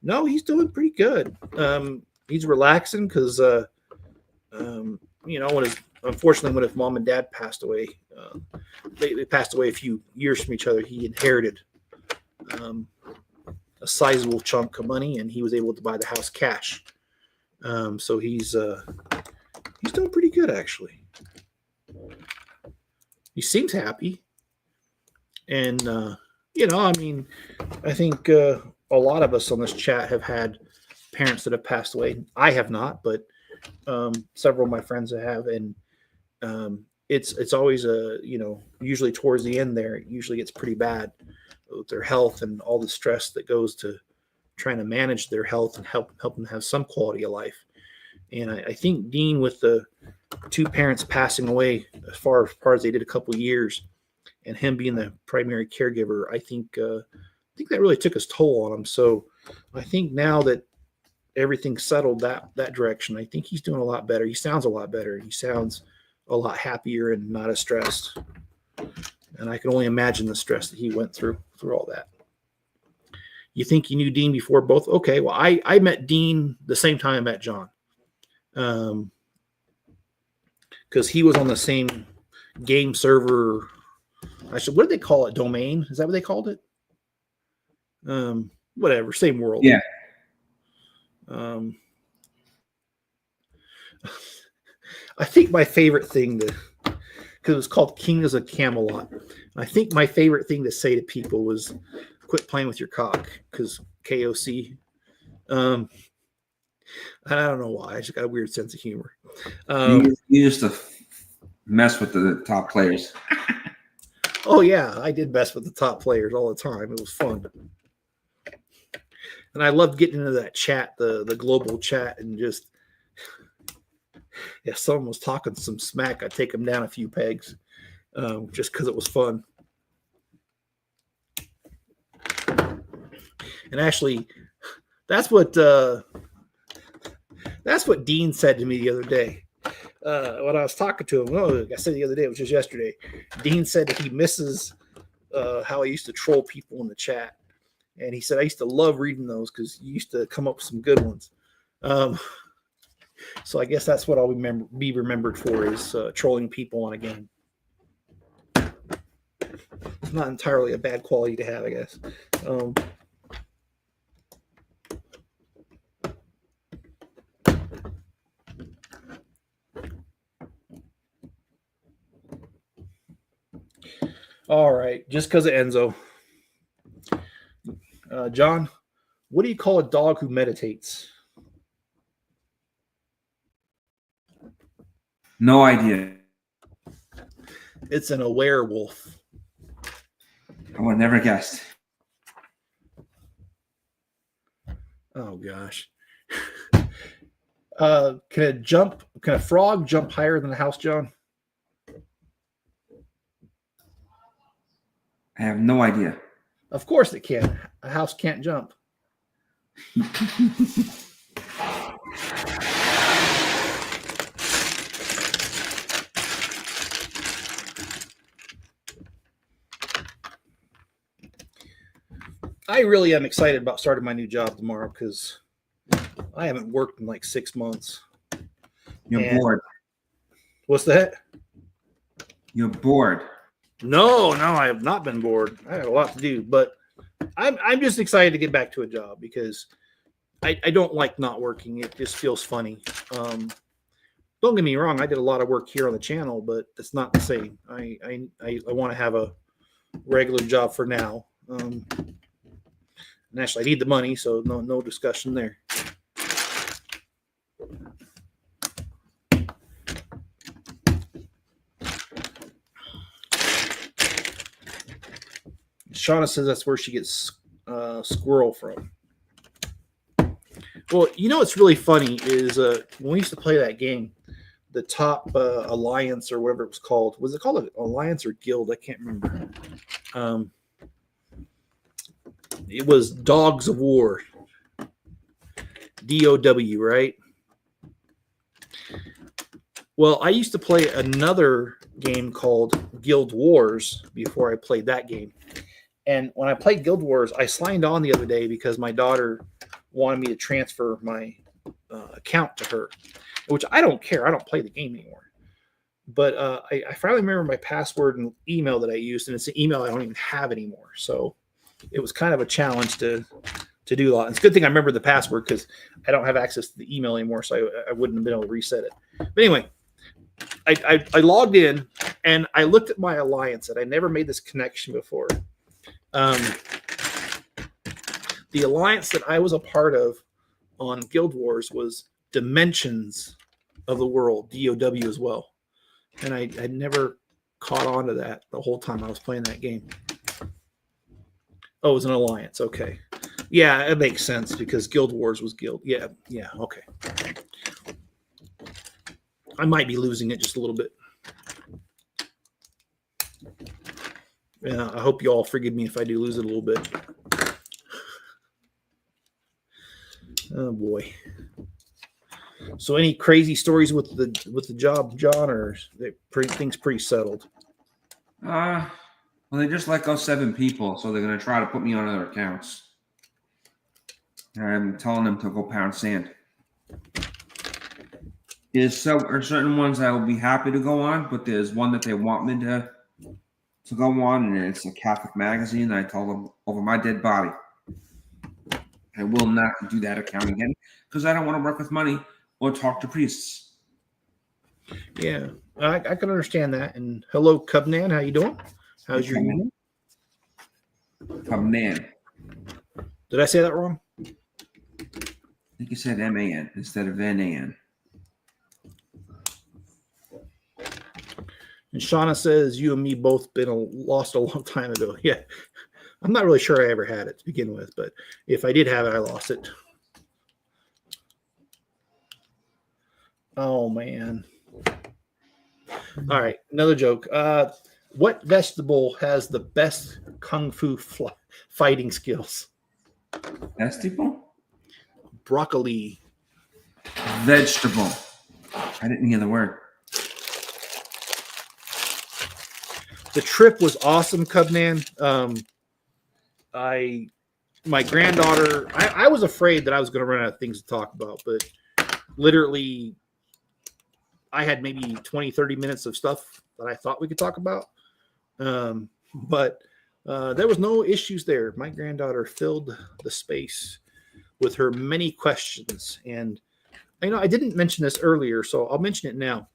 no, he's doing pretty good. He's relaxing because, unfortunately, when his mom and dad passed away, they passed away a few years from each other. He inherited a sizable chunk of money, and he was able to buy the house cash. So he's doing pretty good, actually. He seems happy. And, I think a lot of us on this chat have had parents that have passed away. I have not, but several of my friends have. And it's always, usually towards the end there, it usually gets pretty bad with their health and all the stress that goes to trying to manage their health and help them have some quality of life. And I think Dean, with the 2 parents passing away as far as they did a couple of years, and him being the primary caregiver, I think that really took its toll on him. So I think now that everything's settled that direction, I think he's doing a lot better. He sounds a lot better. He sounds a lot happier and not as stressed. And I can only imagine the stress that he went through all that. You think you knew Dean before both? Okay, well, I met Dean the same time I met John. Because he was on the same game server. What did they call it? Domain? Is that what they called it? Whatever, same world. Yeah. I think my favorite thing because it was called Kings of Camelot. I think my favorite thing to say to people was, quit playing with your cock, because KOC. I don't know why. I just got a weird sense of humor. You used to mess with the top players. Oh, yeah. I did mess with the top players all the time. It was fun. And I loved getting into that chat, the global chat, and just, if someone was talking some smack, I'd take them down a few pegs just because it was fun. And actually, that's what Dean said to me the other day. when I was talking to him, like I said the other day, which was yesterday, Dean said that he misses how I used to troll people in the chat. And he said, I used to love reading those because you used to come up with some good ones. So I guess that's what I'll be remembered for is trolling people on a game. It's not entirely a bad quality to have, I guess. All right, just because of Enzo. John, what do you call a dog who meditates? No idea. It's an aware wolf. I would have never guessed. Oh gosh. Can a frog jump higher than a house, John? I have no idea. Of course it can. A house can't jump. I really am excited about starting my new job tomorrow because I haven't worked in like 6 months. You're bored. What's that? You're bored. No, I have not been bored. I have a lot to do, but I'm just excited to get back to a job because I don't like not working. It just feels funny. Don't get me wrong. I did a lot of work here on the channel, but it's not the same. I want to have a regular job for now. And actually, I need the money, so no discussion there. Shauna says that's where she gets squirrel from. Well, you know what's really funny is when we used to play that game, the top alliance or whatever it was called. Was it called an alliance or guild? I can't remember. It was Dogs of War. DOW, right? Well, I used to play another game called Guild Wars before I played that game. And when I played Guild Wars, I signed on the other day because my daughter wanted me to transfer my account to her, which I don't care. I don't play the game anymore. But I finally remember my password and email that I used, and it's an email I don't even have anymore. So it was kind of a challenge to do a lot. It's a good thing I remember the password because I don't have access to the email anymore, so I wouldn't have been able to reset it. But anyway, I logged in, and I looked at my alliance, and I never made this connection before. The alliance that I was a part of on Guild Wars was Dimensions of the World, DOW as well. And I never caught on to that the whole time I was playing that game. Oh, it was an alliance. Okay. Yeah, it makes sense because Guild Wars was Guild. Yeah, okay. I might be losing it just a little bit. Yeah, I hope you all forgive me if I do lose it a little bit. Oh boy. So, any crazy stories with the job, John, or things pretty settled? Well, they just let go 7 people, so they're gonna try to put me on other accounts. I'm telling them to go pound sand. There's certain ones I will be happy to go on, but there's one that they want me to go on, and it's a Catholic magazine. I told them over my dead body, I will not do that account again because I don't want to work with money or talk to priests. Yeah, I can understand that. And hello, Cubnan, how you doing? How's your evening? Cubnan. Did I say that wrong? I think you said MAN instead of NAN. And Shauna says you and me both been lost a long time ago. Yeah, I'm not really sure I ever had it to begin with, but if I did have it, I lost it. Oh man. All right, another joke. What vegetable has the best kung fu fighting skills? Vegetable? Broccoli. Vegetable. I didn't hear the word. the trip was awesome, Cubman. My granddaughter, I was afraid that I was going to run out of things to talk about, but literally I had maybe 20, 30 minutes of stuff that I thought we could talk about. But there was no issues there. My granddaughter filled the space with her many questions. And I didn't mention this earlier, so I'll mention it now.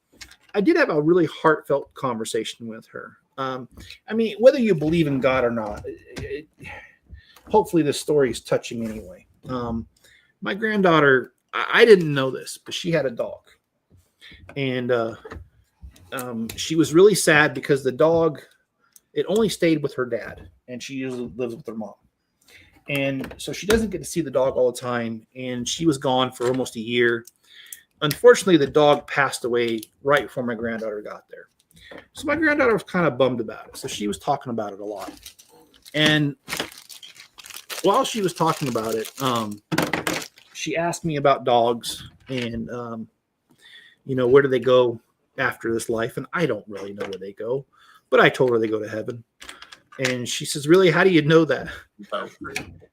I did have a really heartfelt conversation with her. I mean, whether you believe in God or not, hopefully this story is touching anyway. My granddaughter, I didn't know this, but she had a dog. And she was really sad because the dog, it only stayed with her dad, and she usually lives with her mom. And so she doesn't get to see the dog all the time, and she was gone for almost a year. Unfortunately, the dog passed away right before my granddaughter got there. So my granddaughter was kind of bummed about it. So she was talking about it a lot. And while she was talking about it, she asked me about dogs and, where do they go after this life? And I don't really know where they go, but I told her they go to heaven. And she says, really, how do you know that?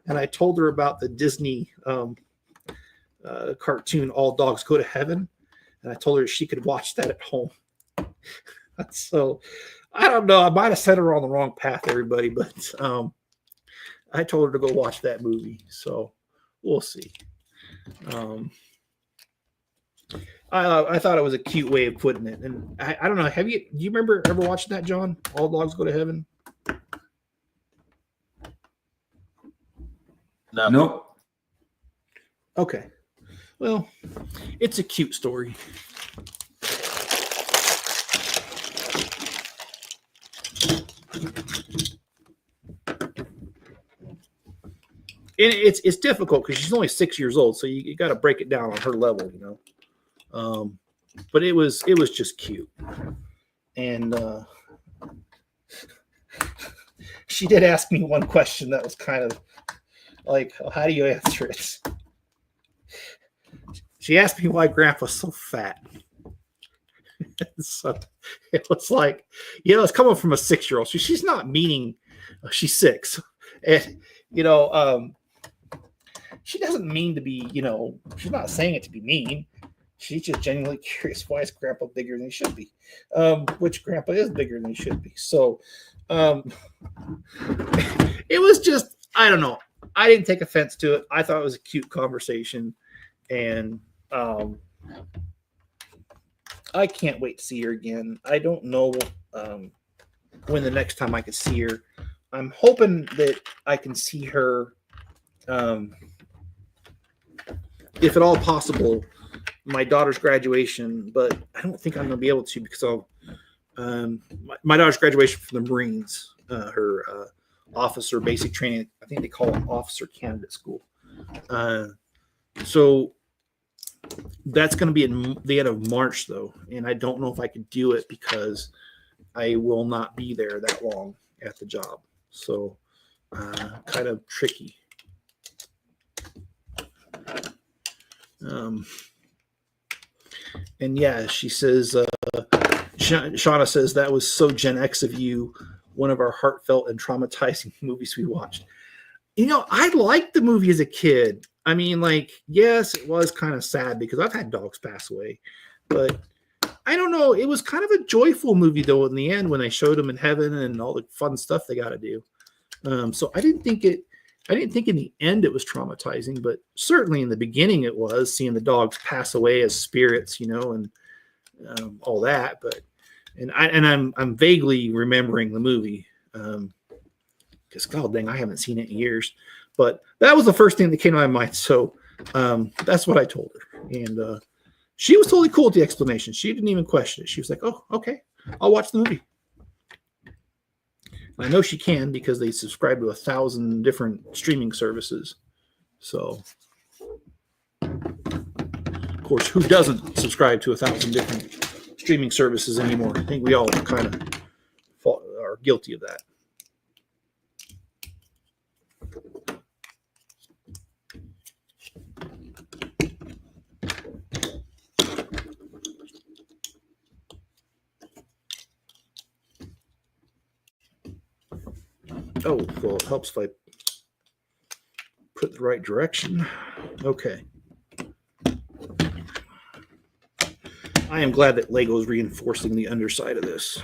And I told her about the Disney cartoon, All Dogs Go to Heaven. And I told her she could watch that at home. So I don't know. I might have set her on the wrong path, everybody, but I told her to go watch that movie. So we'll see. I thought it was a cute way of putting it. And I don't know. Do you remember ever watching that, John? All Dogs Go to Heaven? No. Nope. Okay. Well, it's a cute story. And it's difficult because she's only 6 years old, so you got to break it down on her level, But it was just cute, and she did ask me one question that was kind of like, how do you answer it? She asked me why Grandpa's so fat. So it was like, it's coming from a 6-year-old. She's not meaning, she's 6, and she doesn't mean to be, she's not saying it to be mean. She's just genuinely curious, why is Grandpa bigger than he should be? Which Grandpa is bigger than he should be. So it was just, I don't know. I didn't take offense to it. I thought it was a cute conversation. And I can't wait to see her again. I don't know when the next time I could see her. I'm hoping that I can see her, if at all possible, my daughter's graduation, but I don't think I'm going to be able to because my daughter's graduation from the Marines, her officer basic training. I think they call it officer candidate school. So that's going to be at the end of March, though, and I don't know if I could do it because I will not be there that long at the job. So kind of tricky. And yeah, she says, Shauna says, that was so Gen X of you, one of our heartfelt and traumatizing movies we watched. I liked the movie as a kid. I mean, yes, it was kind of sad because I've had dogs pass away, but I don't know. It was kind of a joyful movie, though, in the end when they showed them in heaven and all the fun stuff they got to do. So I didn't think in the end it was traumatizing, but certainly in the beginning it was, seeing the dogs pass away as spirits, and all that. But I'm vaguely remembering the movie because God dang, I haven't seen it in years. But that was the first thing that came to my mind. So that's what I told her, and she was totally cool with the explanation. She didn't even question it. She was like, "Oh, okay, I'll watch the movie." I know she can because they subscribe to 1,000 different streaming services. So, of course, who doesn't subscribe to 1,000 different streaming services anymore? I think we all kind of are guilty of that. Oh, well, it helps if I put the right direction. Okay. I am glad that Lego is reinforcing the underside of this.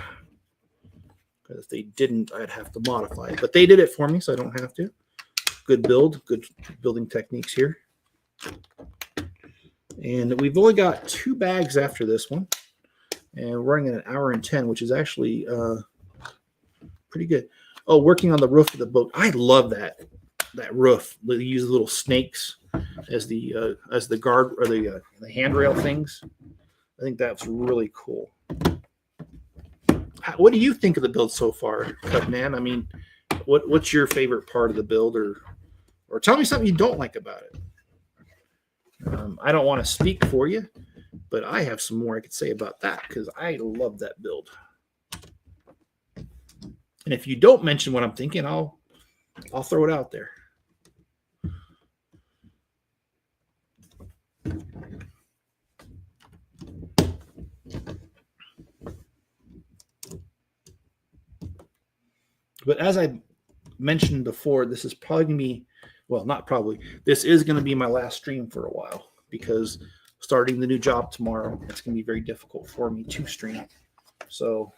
Because if they didn't, I'd have to modify it. But they did it for me, so I don't have to. Good build, good building techniques here. And we've only got 2 bags after this one. And we're running at 1 hour and 10, which is actually pretty good. Oh, working on the roof of the boat. I love that roof. They use little snakes as the guard or the handrail things. I think that's really cool. What do you think of the build so far, Cubman? I mean, what's your favorite part of the build, or tell me something you don't like about it? I don't want to speak for you, but I have some more I could say about that because I love that build. And if you don't mention what I'm thinking, I'll throw it out there. But as I mentioned before, this is probably going to be, well, not probably, this is going to be my last stream for a while because starting the new job tomorrow, it's going to be very difficult for me to stream. So,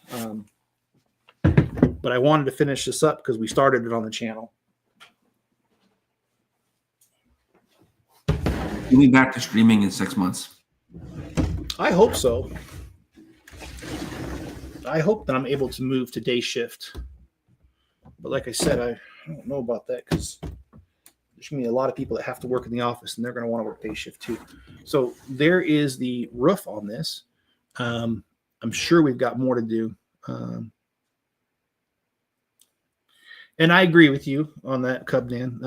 but I wanted to finish this up because we started it on the channel. You'll be back to streaming in 6 months. I hope so. I hope that I'm able to move to day shift. But like I said, I don't know about that because there's going to be a lot of people that have to work in the office and they're going to want to work day shift too. So there is the roof on this. I'm sure we've got more to do. And I agree with you on that, Cubman.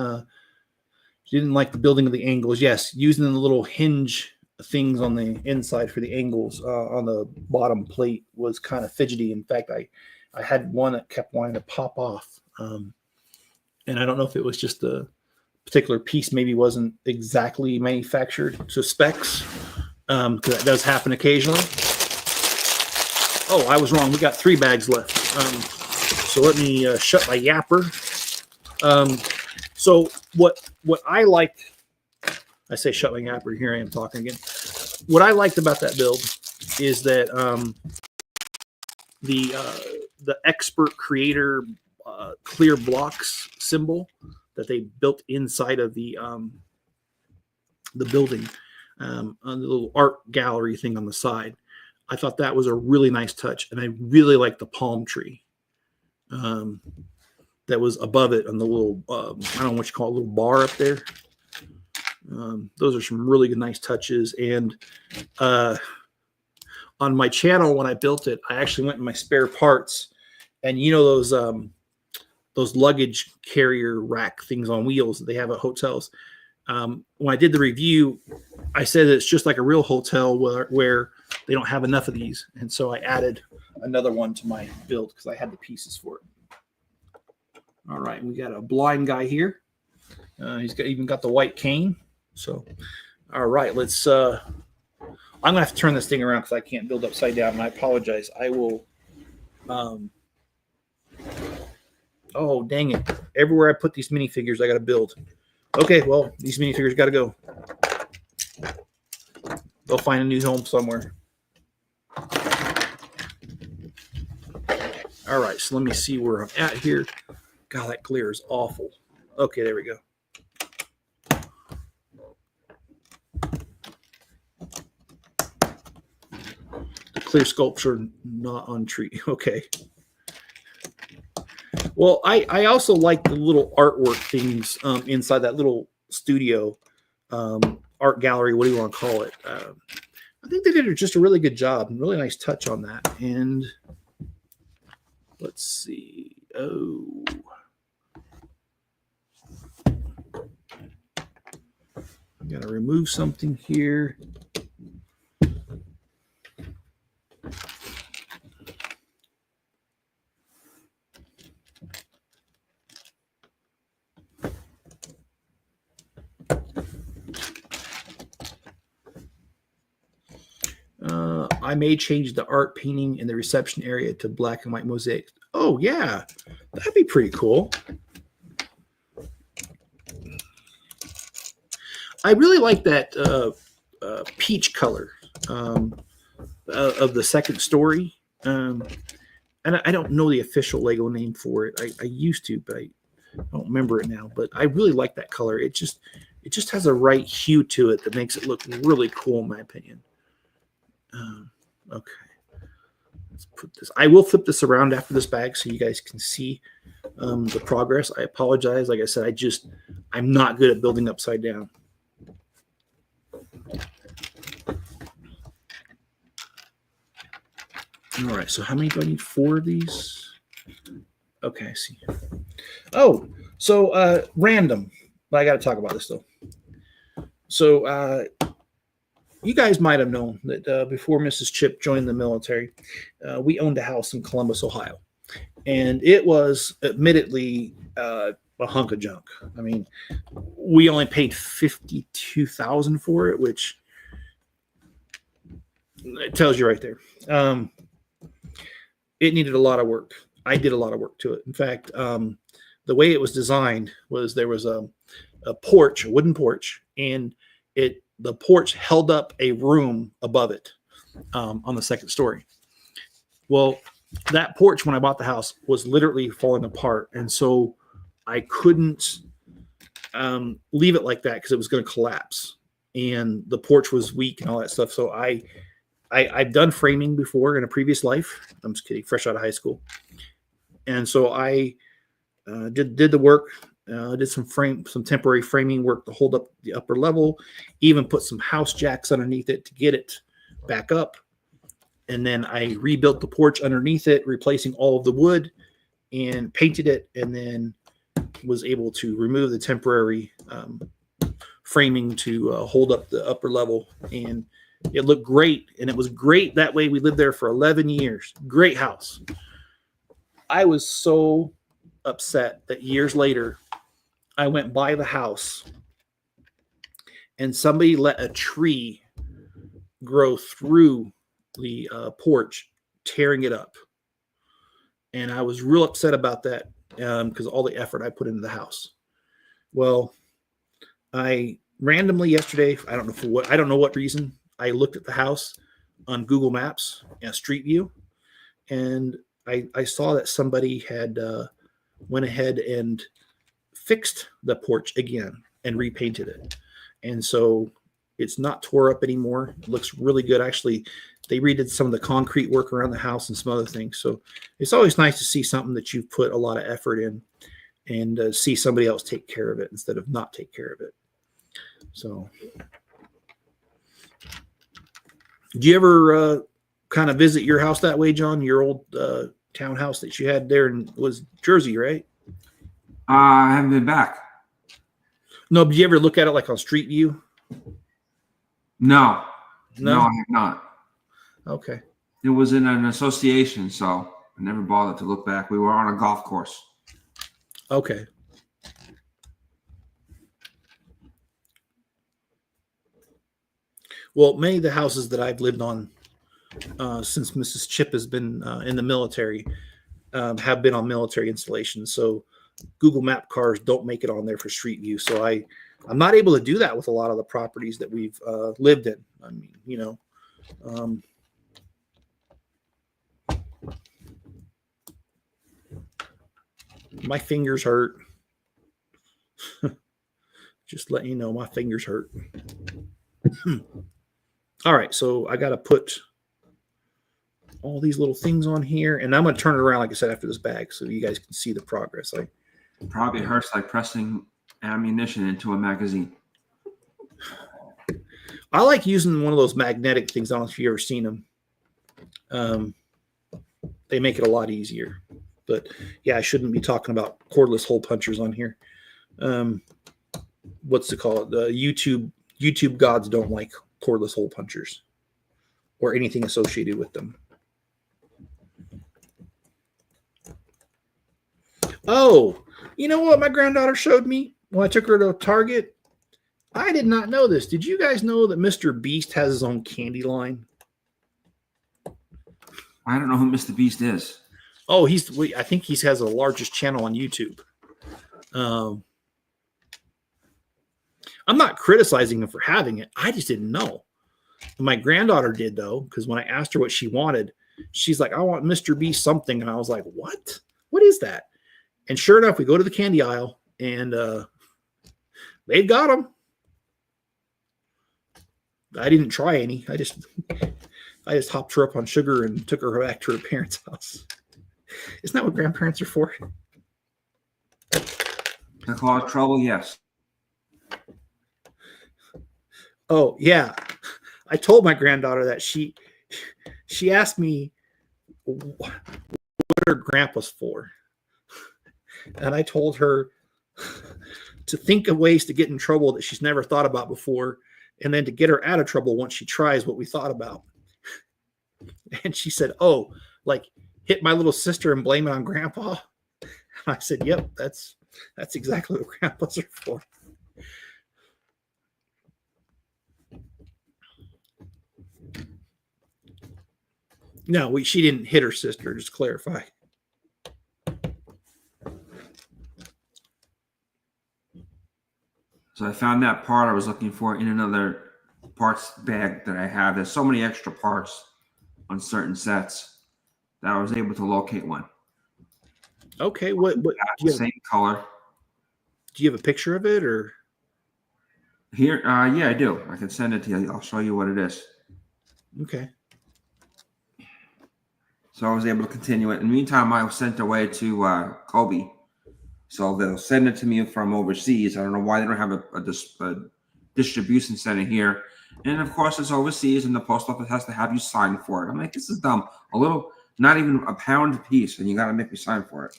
You didn't like the building of the angles. Yes, using the little hinge things on the inside for the angles on the bottom plate was kind of fidgety. In fact, I had one that kept wanting to pop off. And I don't know if it was just the particular piece maybe wasn't exactly manufactured to specs, because that does happen occasionally. Oh, I was wrong. We got 3 bags left. So let me shut my yapper. So what I liked, I say shut my yapper, here I am talking again. What I liked about that build is that the expert creator clear blocks symbol that they built inside of the building, on the little art gallery thing on the side. I thought that was a really nice touch, and I really liked the palm tree that was above it on the little I don't know what you call it, little bar up there. Those are some really good, nice touches. And on my channel, when I built it, I actually went in my spare parts, and you know those luggage carrier rack things on wheels that they have at hotels. When I did the review, I said it's just like a real hotel where they don't have enough of these, and so I added another one to my build because I had the pieces for it. All right, we got a blind guy here. He's even got the white cane. So, all right, let's. I'm gonna have to turn this thing around because I can't build upside down, and I apologize. I will. Oh, dang it! Everywhere I put these minifigures, I got to build. Okay, well, these minifigures got to go. They'll find a new home somewhere. All right, so let me see where I'm at here. God, that glare is awful. Okay, there we go. The clear sculpture not on tree. Okay. Well, I also like the little artwork things inside that little studio, art gallery, what do you want to call it? I think they did just a really good job. Really nice touch on that. And let's see. Oh. I'm going to remove something here. I may change the art painting in the reception area to black and white mosaic. Oh, yeah. That'd be pretty cool. I really like that peach color of the second story. And I don't know the official Lego name for it. I used to, but I don't remember it now. But I really like that color. It just has a right hue to it that makes it look really cool, in my opinion. Okay, let's put this. I will flip this around after this bag so you guys can see the progress. I apologize. Like I said, I'm not good at building upside down. All right, so how many do I need? 4 of these? Okay, I see. Oh, so random. But I got to talk about this, though. So you guys might have known that before Mrs. Chip joined the military, we owned a house in Columbus, Ohio. And it was admittedly a hunk of junk. I mean, we only paid $52,000 for it, which it tells you right there. It needed a lot of work. I did a lot of work to it. In fact, the way it was designed was there was a porch, a wooden porch, and the porch held up a room above it on the second story. Well, that porch, when I bought the house, was literally falling apart. And so I couldn't leave it like that because it was going to collapse. And the porch was weak and all that stuff. So I've done framing before in a previous life. I'm just kidding, fresh out of high school. And so I did the work, did some temporary framing work to hold up the upper level, even put some house jacks underneath it to get it back up. And then I rebuilt the porch underneath it, replacing all of the wood, and painted it, and then was able to remove the temporary framing to hold up the upper level. And it looked great, and it was great that way. We lived there for 11 years. Great house. I was so upset that years later, I went by the house, and somebody let a tree grow through the porch, tearing it up. And I was real upset about that because all the effort I put into the house. Well, I randomly yesterday, I don't know what reason, I looked at the house on Google Maps and Street View, and I saw that somebody had went ahead and fixed the porch again and repainted it. And so it's not tore up anymore. It looks really good. Actually, they redid some of the concrete work around the house and some other things. So it's always nice to see something that you've put a lot of effort in and see somebody else take care of it instead of not take care of it. So do you ever kind of visit your house that way, John? Your old townhouse that you had there in was Jersey, right? I haven't been back. No, but do you ever look at it like on Street View? No, I have not. Okay. It was in an association, so I never bothered to look back. We were on a golf course. Okay. Well, many of the houses that I've lived on since Mrs. Chip has been in the military have been on military installations. So Google Map cars don't make it on there for Street View. So I'm not able to do that with a lot of the properties that we've lived in. I mean, you know, my fingers hurt. Just letting you know, my fingers hurt. All right, so I got to put all these little things on here, and I'm going to turn it around, like I said, after this bag, so you guys can see the progress. It probably hurts like pressing ammunition into a magazine. I like using one of those magnetic things. I don't know if you've ever seen them. They make it a lot easier. But yeah, I shouldn't be talking about cordless hole punchers on here. What's it called? The YouTube gods don't like cordless hole punchers or anything associated with them. Oh, you know what my granddaughter showed me when I took her to Target? I did not know this. Did you guys know that Mr. Beast has his own candy line? I don't know who Mr. Beast is. Oh, I think he has the largest channel on YouTube. I'm not criticizing him for having it. I just didn't know. My granddaughter did, though, because when I asked her what she wanted, she's like, I want Mr. B something. And I was like, what? What is that? And sure enough, we go to the candy aisle, and they've got them. I didn't try any. I just hopped her up on sugar and took her back to her parents' house. Isn't that what grandparents are for? To cause trouble, yes. Oh, yeah. I told my granddaughter that she asked me what her grandpa's for. And I told her to think of ways to get in trouble that she's never thought about before, and then to get her out of trouble once she tries what we thought about. And she said, oh, like hit my little sister and blame it on grandpa. And I said, yep, that's exactly what grandpas are for. No, she didn't hit her sister, just to clarify. So I found that part I was looking for in another parts bag that I have. There's so many extra parts on certain sets that I was able to locate one. Okay, what The same color. do you have a picture of it, or? Here, yeah, I do. I can send it to you. I'll show you what it is. Okay. So I was able to continue it. In the meantime, I was sent away to Kobe. So they'll send it to me from overseas. I don't know why they don't have a distribution center here. And of course, it's overseas, and the post office has to have you sign for it. I'm like, this is dumb. A little, not even a pound a piece, and you got to make me sign for it.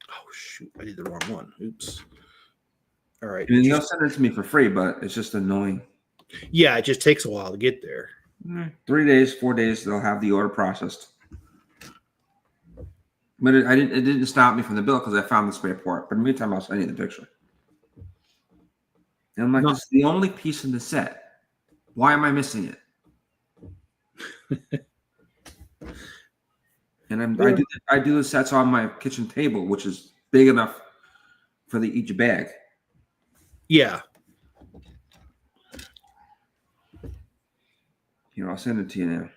Oh shoot, I did the wrong one. Oops. All right. I mean, they'll send it to me for free, but it's just annoying. Yeah, it just takes a while to get there. 3 days, 4 days, they'll have the order processed. But it didn't stop me from the bill because I found the spare part. But in the meantime, I'll send you the picture. And I'm like, No. this is the only piece in the set. Why am I missing it? And I do the sets on my kitchen table, which is big enough for each bag. Yeah. Here, I'll send it to you now.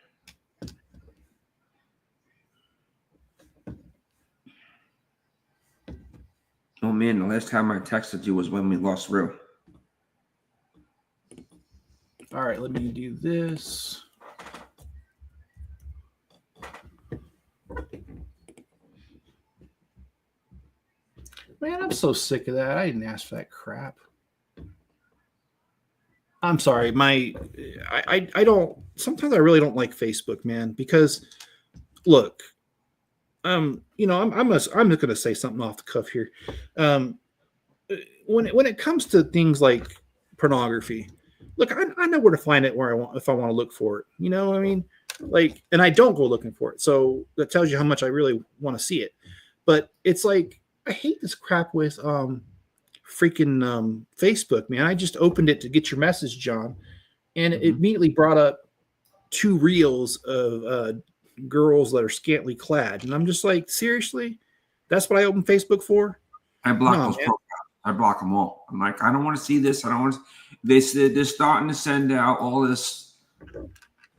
Oh man, the last time I texted you was when we lost Rue. All right, let me do this. Man, I'm so sick of that. I didn't ask for that crap. I'm sorry. I don't, sometimes I really don't like Facebook, man, because look, I'm just going to say something off the cuff here. When it comes to things like pornography, look, I know where to find it if I want to look for it. You know what I mean? Like, and I don't go looking for it. So that tells you how much I really want to see it. But it's like, I hate this crap with freaking Facebook, man. I just opened it to get your message, John, and it immediately brought up 2 reels of girls that are scantily clad, and I'm just like, seriously, that's what I open Facebook for? I block those profiles. I block them all. I'm like, I don't want to see this. I don't want to. They said they're starting to send out all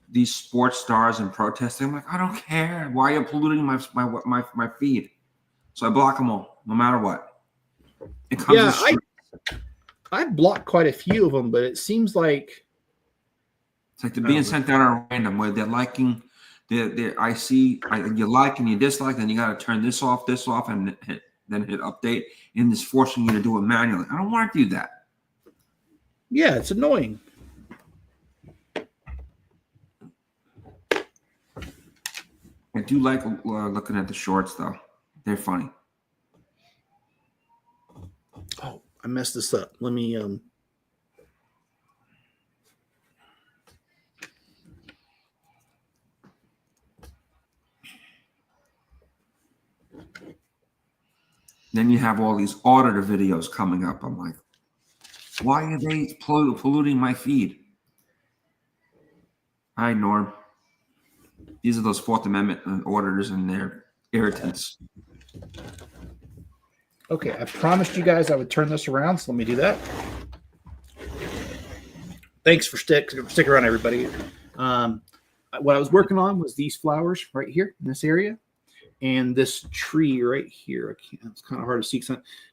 these sports stars and protesting. I'm like, I don't care. Why are you polluting my feed? So I block them all, no matter what. It comes. Yeah, I've blocked quite a few of them, but it seems like it's like they're being sent out on random where they're liking. You like and you dislike, then you got to turn this off, and then hit update, and it's forcing you to do it manually. I don't want to do that. Yeah, it's annoying. I do like looking at the shorts, though. They're funny. Oh, I messed this up. Let me Then you have all these auditor videos coming up. I'm like, why are they polluting my feed? Hi, Norm. These are those Fourth Amendment auditors and their irritants. Okay, I promised you guys I would turn this around, so let me do that. Thanks for stick around, everybody. What I was working on was these flowers right here in this area, and this tree right here. It's kind of hard to see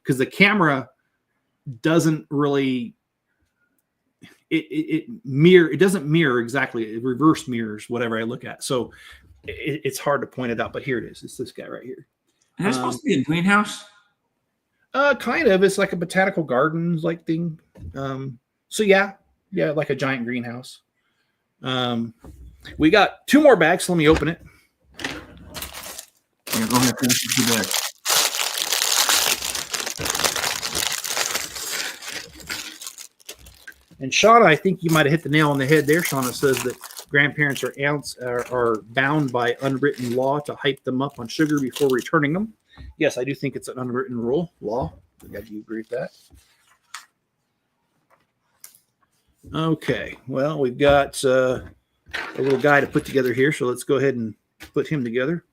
because the camera doesn't really it doesn't mirror exactly. It reverse mirrors whatever I look at, so it's hard to point it out. But here it is. It's this guy right here. Is that supposed to be a greenhouse? Kind of. It's like a botanical gardens like thing. So yeah, like a giant greenhouse. We got 2 more bags. So let me open it. Yeah, go ahead. Finish the 2 bags. And Shauna, I think you might have hit the nail on the head there. Shauna says that grandparents are bound by unwritten law to hype them up on sugar before returning them. Yes, I do think it's an unwritten law. Do you agree with that? Okay, well, we've got a little guy to put together here, so let's go ahead and put him together,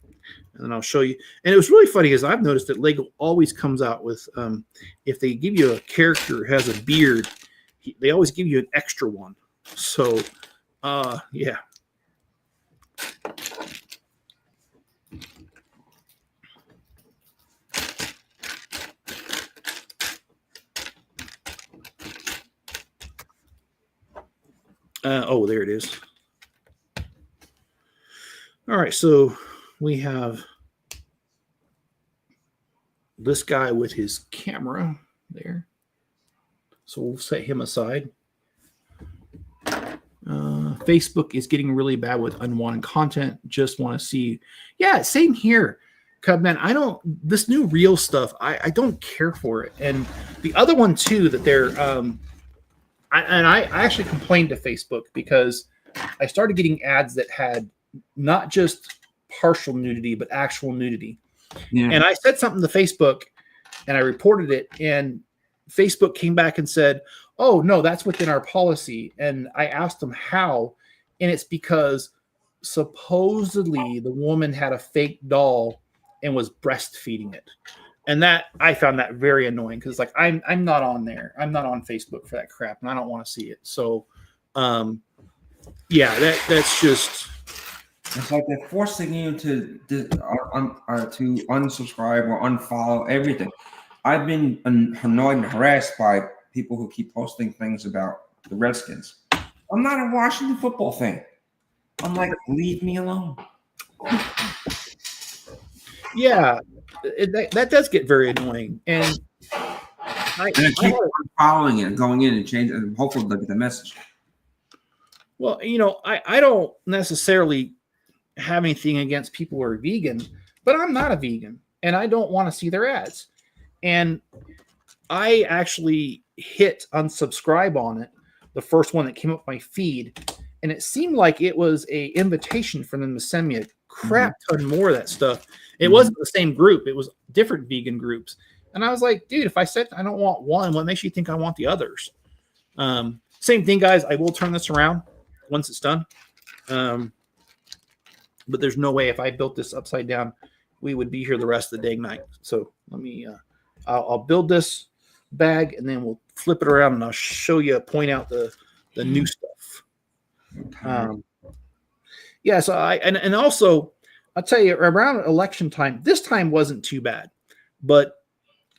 and then I'll show you. And it was really funny because I've noticed that Lego always comes out with, if they give you a character who has a beard, they always give you an extra one. So, yeah. Oh, there it is. All right, so we have this guy with his camera there. So we'll set him aside. Facebook is getting really bad with unwanted content. Just want to see. Yeah, same here. Cubman, this new reel stuff, I don't care for it. And the other one too, that they're, I actually complained to Facebook because I started getting ads that had not just partial nudity, but actual nudity. Yeah. And I said something to Facebook and I reported it, and Facebook came back and said, oh, no, that's within our policy. And I asked them how, and it's because supposedly the woman had a fake doll and was breastfeeding it. And that, I found that very annoying because like I'm not on there. I'm not on Facebook for that crap, and I don't want to see it. So, yeah, that's just. It's like they're forcing you to unsubscribe or unfollow everything. I've been annoyed and harassed by people who keep posting things about the Redskins. I'm not a Washington football fan. I'm like, leave me alone. Yeah, that does get very annoying, and I keep following it and going in and changing, and hopefully they'll get the message. Well, I don't necessarily have anything against people who are vegan, but I'm not a vegan, and I don't want to see their ads. And I actually hit unsubscribe on it, the first one that came up my feed, and it seemed like it was a invitation for them to send me a crap ton more of that stuff. It wasn't the same group. It was different vegan groups. And I was like, dude, if I said I don't want one, what makes you think I want the others? Same thing, guys. I will turn this around once it's done. But there's no way if I built this upside down, we would be here the rest of the dang night. So let me, I'll build this bag and then we'll flip it around and I'll show you, point out the new stuff. Yeah. So and also I'll tell you, around election time, this time wasn't too bad, but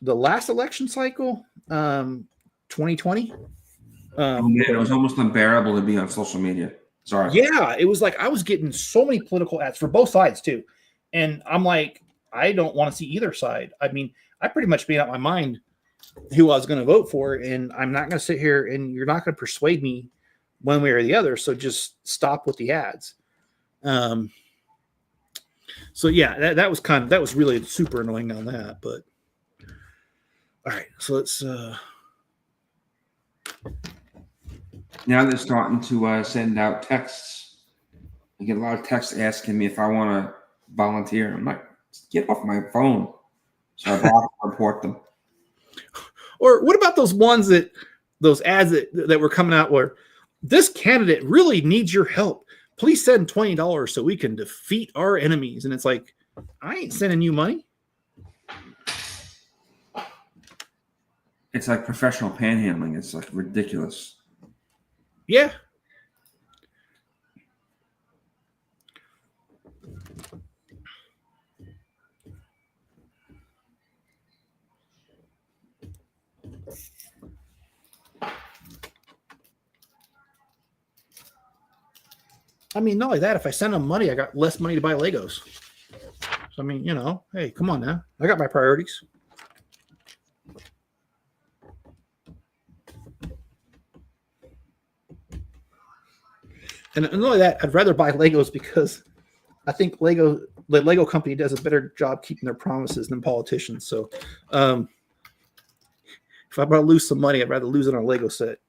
the last election cycle, 2020, it was almost unbearable to be on social media. Sorry. Yeah, it was like I was getting so many political ads for both sides too, and I'm like, I don't want to see either side. I mean, I pretty much made up my mind who I was going to vote for, and I'm not going to sit here and you're not going to persuade me one way or the other. So just stop with the ads. So yeah, that was really super annoying on that. But all right, so let's. Now they're starting to send out texts. I get a lot of texts asking me if I want to volunteer. I'm like, get off my phone. So I report them. Or what about those ads that were coming out where this candidate really needs your help? Please send $20 so we can defeat our enemies. And it's like, I ain't sending you money. It's like professional panhandling. It's like ridiculous. Yeah. I mean, not only that, if I send them money, I got less money to buy Legos. So, I mean, you know, hey, come on now. I got my priorities. And not only that, I'd rather buy Legos because I think the Lego company does a better job keeping their promises than politicians. So, if I'm going to lose some money, I'd rather lose it on a Lego set.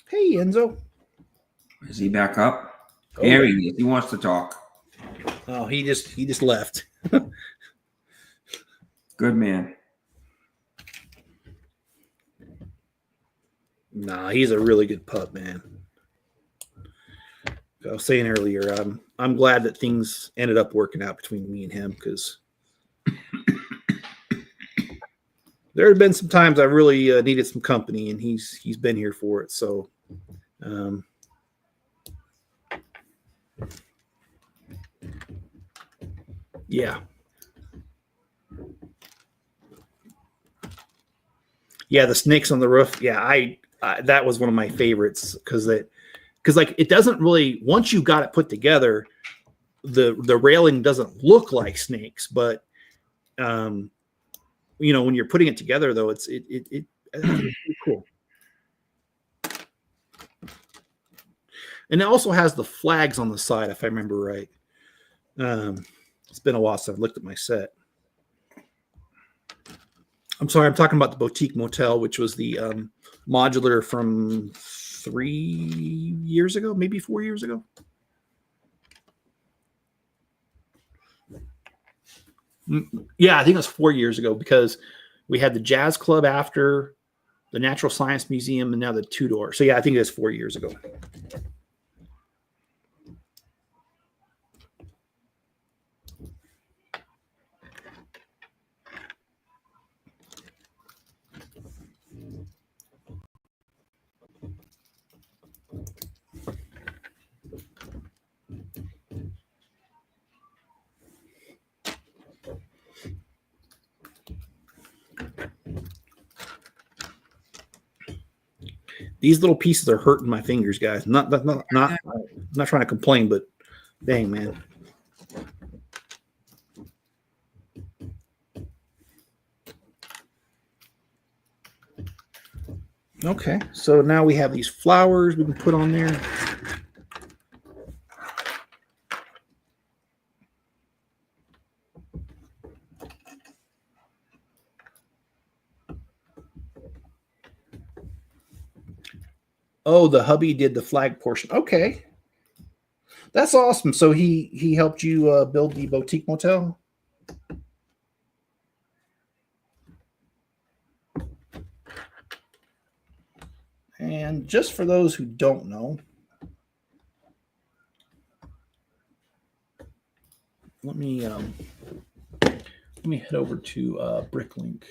Hey, Enzo. Is he back up? Oh, There he is. He wants to talk. Oh, he just left. Good man. Nah, he's a really good pup, man. I was saying earlier, I'm glad that things ended up working out between me and him because there had been some times I really needed some company, and he's been here for it. So, yeah. Yeah, the snakes on the roof. Yeah, I that was one of my favorites because like it doesn't really, once you got it put together, the railing doesn't look like snakes, but you know, when you're putting it together though, it's pretty cool. And it also has the flags on the side, if I remember right. It's been a while since I've looked at my set. I'm sorry, I'm talking about the Boutique Motel, which was the modular from 3 years ago, maybe 4 years ago. Yeah, I think it was 4 years ago because we had the Jazz Club after, the Natural Science Museum, and now the two-door. So yeah, I think it was 4 years ago. These little pieces are hurting my fingers, guys. Not trying to complain, but dang, man. Okay, so now we have these flowers we can put on there. Oh, the hubby did the flag portion. Okay. That's awesome. So he helped you build the Boutique Motel? And just for those who don't know, let me head over to Bricklink,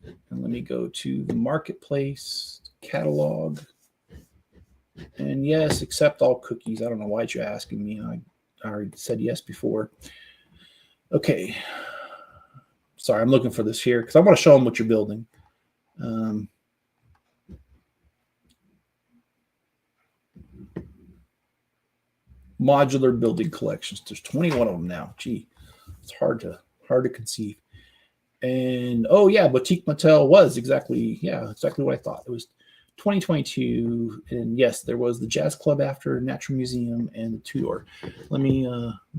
and let me go to the marketplace catalog. And yes, accept all cookies. I don't know why you're asking me. I already said yes before. Okay. Sorry, I'm looking for this here because I want to show them what you're building. Modular building collections. There's 21 of them now. Gee, it's hard to conceive. And oh yeah, Boutique Motel was exactly what I thought. It was 2022, and yes, there was the Jazz Club after, Natural Museum, and the two-door. Let me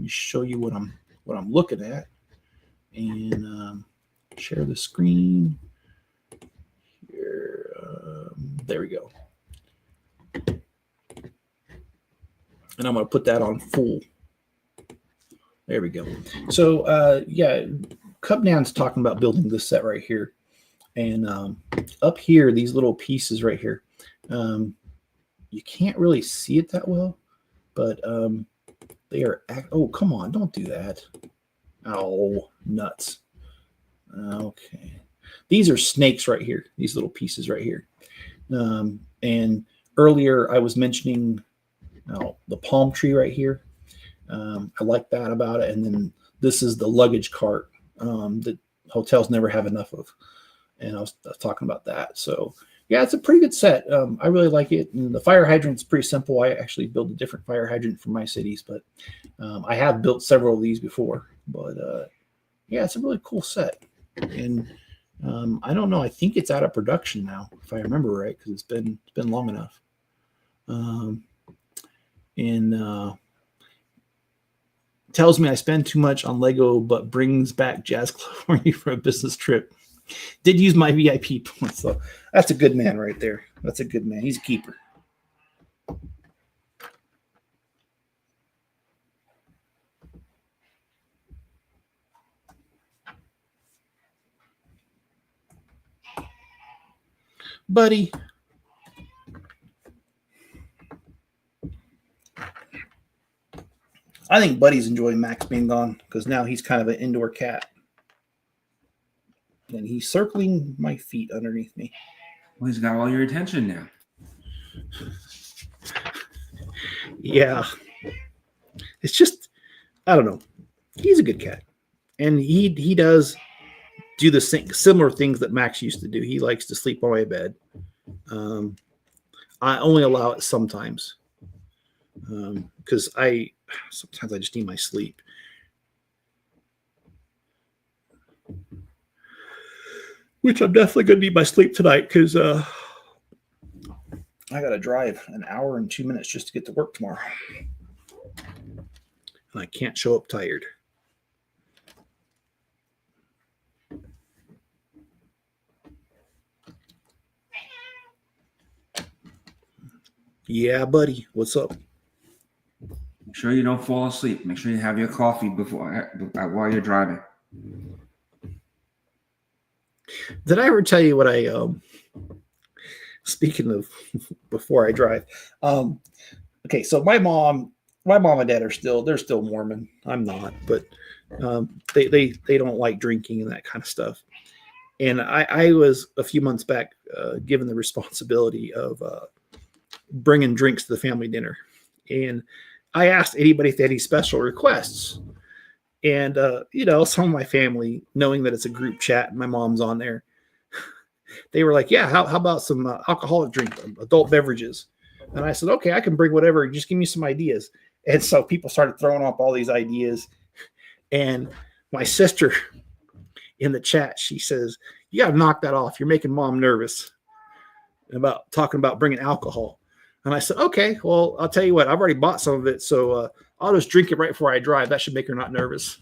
show you what I'm looking at, and share the screen here. There we go. And I'm going to put that on full. There we go. So, yeah, Cubnan's talking about building this set right here. And up here, these little pieces right here, you can't really see it that well. But they are. Oh, come on! Don't do that. Oh, nuts. Okay. These are snakes right here. These little pieces right here. And earlier I was mentioning the palm tree right here. I like that about it. And then this is the luggage cart that hotels never have enough of. And I was talking about that. So yeah, it's a pretty good set. I really like it. And the fire hydrant's pretty simple. I actually built a different fire hydrant for my cities, but I have built several of these before. But yeah, it's a really cool set. And I don't know. I think it's out of production now, if I remember right, because it's been long enough. And tells me I spend too much on Lego, but brings back Jazz California for a business trip. Did use my VIP points, so that's a good man right there. That's a good man. He's a keeper. Buddy. I think Buddy's enjoying Max being gone because now he's kind of an indoor cat. And he's circling my feet underneath me. Well, he's got all your attention now. Yeah. It's just, I don't know. He's a good cat. And he does do the similar things that Max used to do. He likes to sleep on my bed. I only allow it sometimes because sometimes I just need my sleep. Which I'm definitely going to need my sleep tonight because I got to drive an hour and 2 minutes just to get to work tomorrow. And I can't show up tired. Yeah, buddy. What's up? Make sure you don't fall asleep. Make sure you have your coffee while you're driving. Did I ever tell you what I speaking of before I drive? Okay, so my mom and dad they're still Mormon. I'm not, but they don't like drinking and that kind of stuff. And I was a few months back given the responsibility of bringing drinks to the family dinner, and I asked anybody if they had any special requests. And, some of my family, knowing that it's a group chat and my mom's on there, they were like, yeah, how about some alcoholic drink, adult beverages? And I said, okay, I can bring whatever. Just give me some ideas. And so people started throwing up all these ideas. And my sister in the chat, she says, you got to knock that off. You're making mom nervous about talking about bringing alcohol. And I said, okay, well, I'll tell you what, I've already bought some of it. So I'll just drink it right before I drive. That should make her not nervous.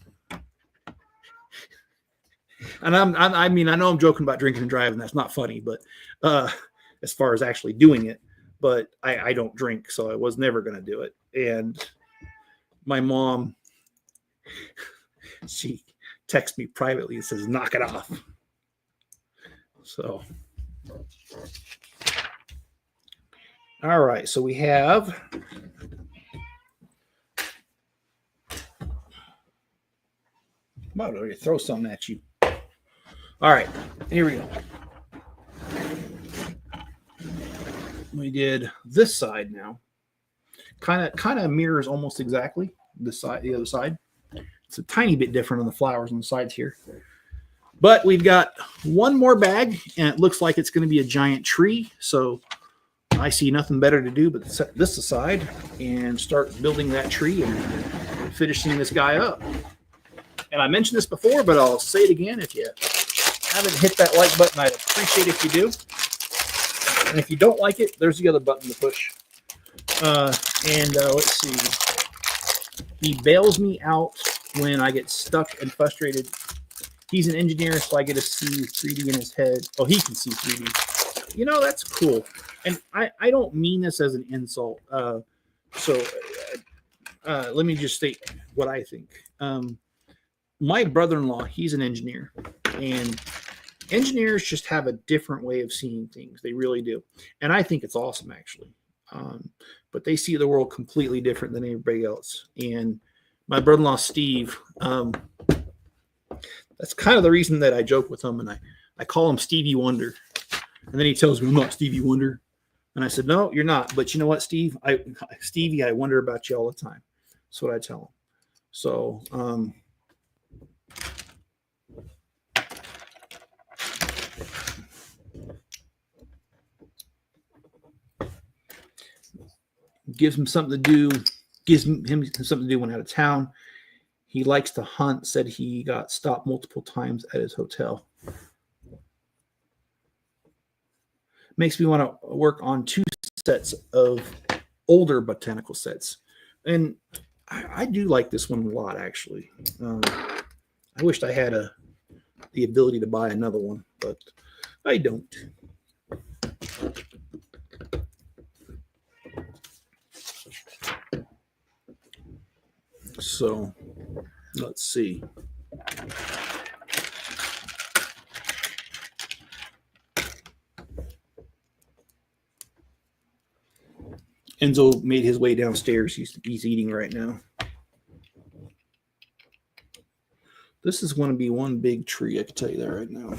And I know I'm joking about drinking and driving. That's not funny, but as far as actually doing it, but I don't drink, so I was never going to do it. And my mom, she texts me privately and says, knock it off. So, all right. So we have I'm about to throw something at you. All right, here we go. We did this side now. Kind of mirrors almost exactly the other side. It's a tiny bit different on the flowers on the sides here. But we've got one more bag, and it looks like it's going to be a giant tree. So I see nothing better to do but set this aside and start building that tree and finishing this guy up. And I mentioned this before, but I'll say it again. If you haven't hit that like button, I'd appreciate if you do. And if you don't like it, there's the other button to push. Let's see. He bails me out when I get stuck and frustrated. He's an engineer, so I get to see 3D in his head. Oh, he can see 3D. You know, that's cool. And I don't mean this as an insult. Let me just state what I think. My brother-in-law, he's an engineer, and engineers just have a different way of seeing things. They really do. And I think it's awesome, actually. But they see the world completely different than everybody else. And my brother-in-law, Steve, that's kind of the reason that I joke with him, and I call him Stevie Wonder. And then he tells me, I'm not Stevie Wonder. And I said, no, you're not. But you know what, Stevie, I wonder about you all the time. That's what I tell him. So, gives him something to do, gives him something to do when out of town. He likes to hunt, said he got stopped multiple times at his hotel. Makes me want to work on 2 sets of older botanical sets. And I do like this one a lot, actually. I wished I had the ability to buy another one, but I don't. So let's see. Enzo made his way downstairs. He's eating right now. This is going to be one big tree. I can tell you that right now.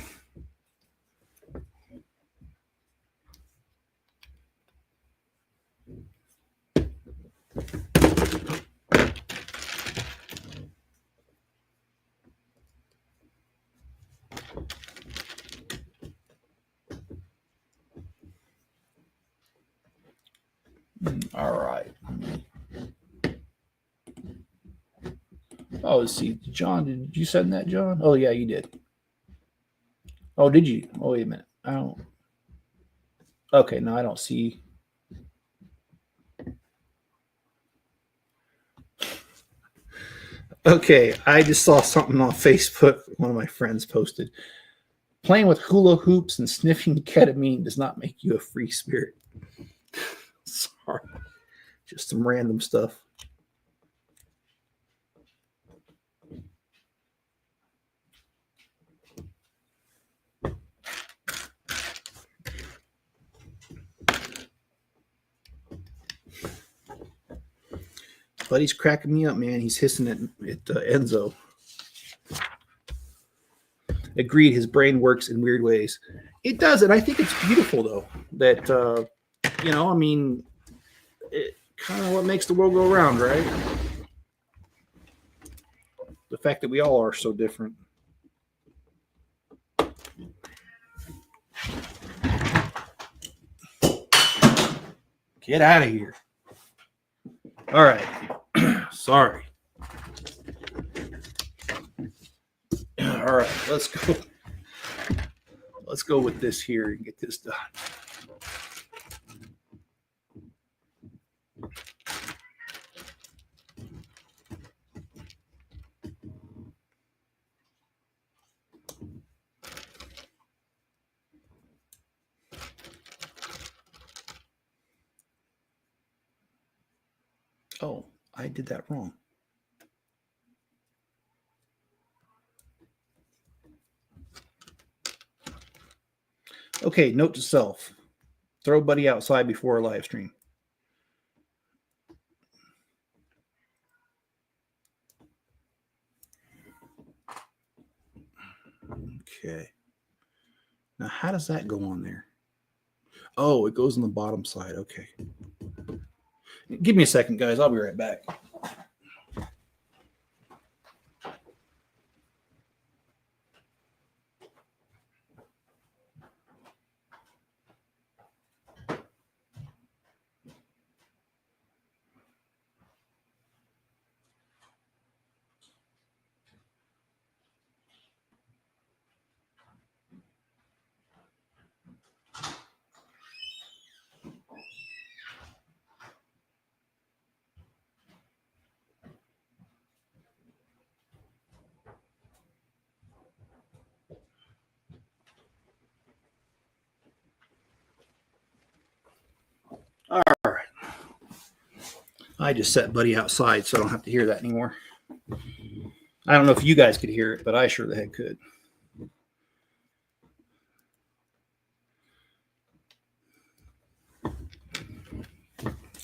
All right. Oh, let's see. John, did you send that, John? Oh, yeah, you did. Oh, did you? Oh, wait a minute. I don't. Okay, no, I don't see. Okay, I just saw something on Facebook. One of my friends posted. Playing with hula hoops and sniffing ketamine does not make you a free spirit. Sorry. Just some random stuff. Buddy's cracking me up, man. He's hissing at Enzo. Agreed, his brain works in weird ways. It does, and I think it's beautiful, though, that, I mean, it kind of what makes the world go around, right? The fact that we all are so different. Get out of here. All right. Sorry. All right, let's go. Let's go with this here and get this done. Oh, I did that wrong. Okay, note to self. Throw Buddy outside before a live stream. Okay. Now, how does that go on there? Oh, it goes on the bottom side. Okay. Give me a second, guys. I'll be right back. All right. I just set Buddy outside so I don't have to hear that anymore. I don't know if you guys could hear it, but I sure the heck could.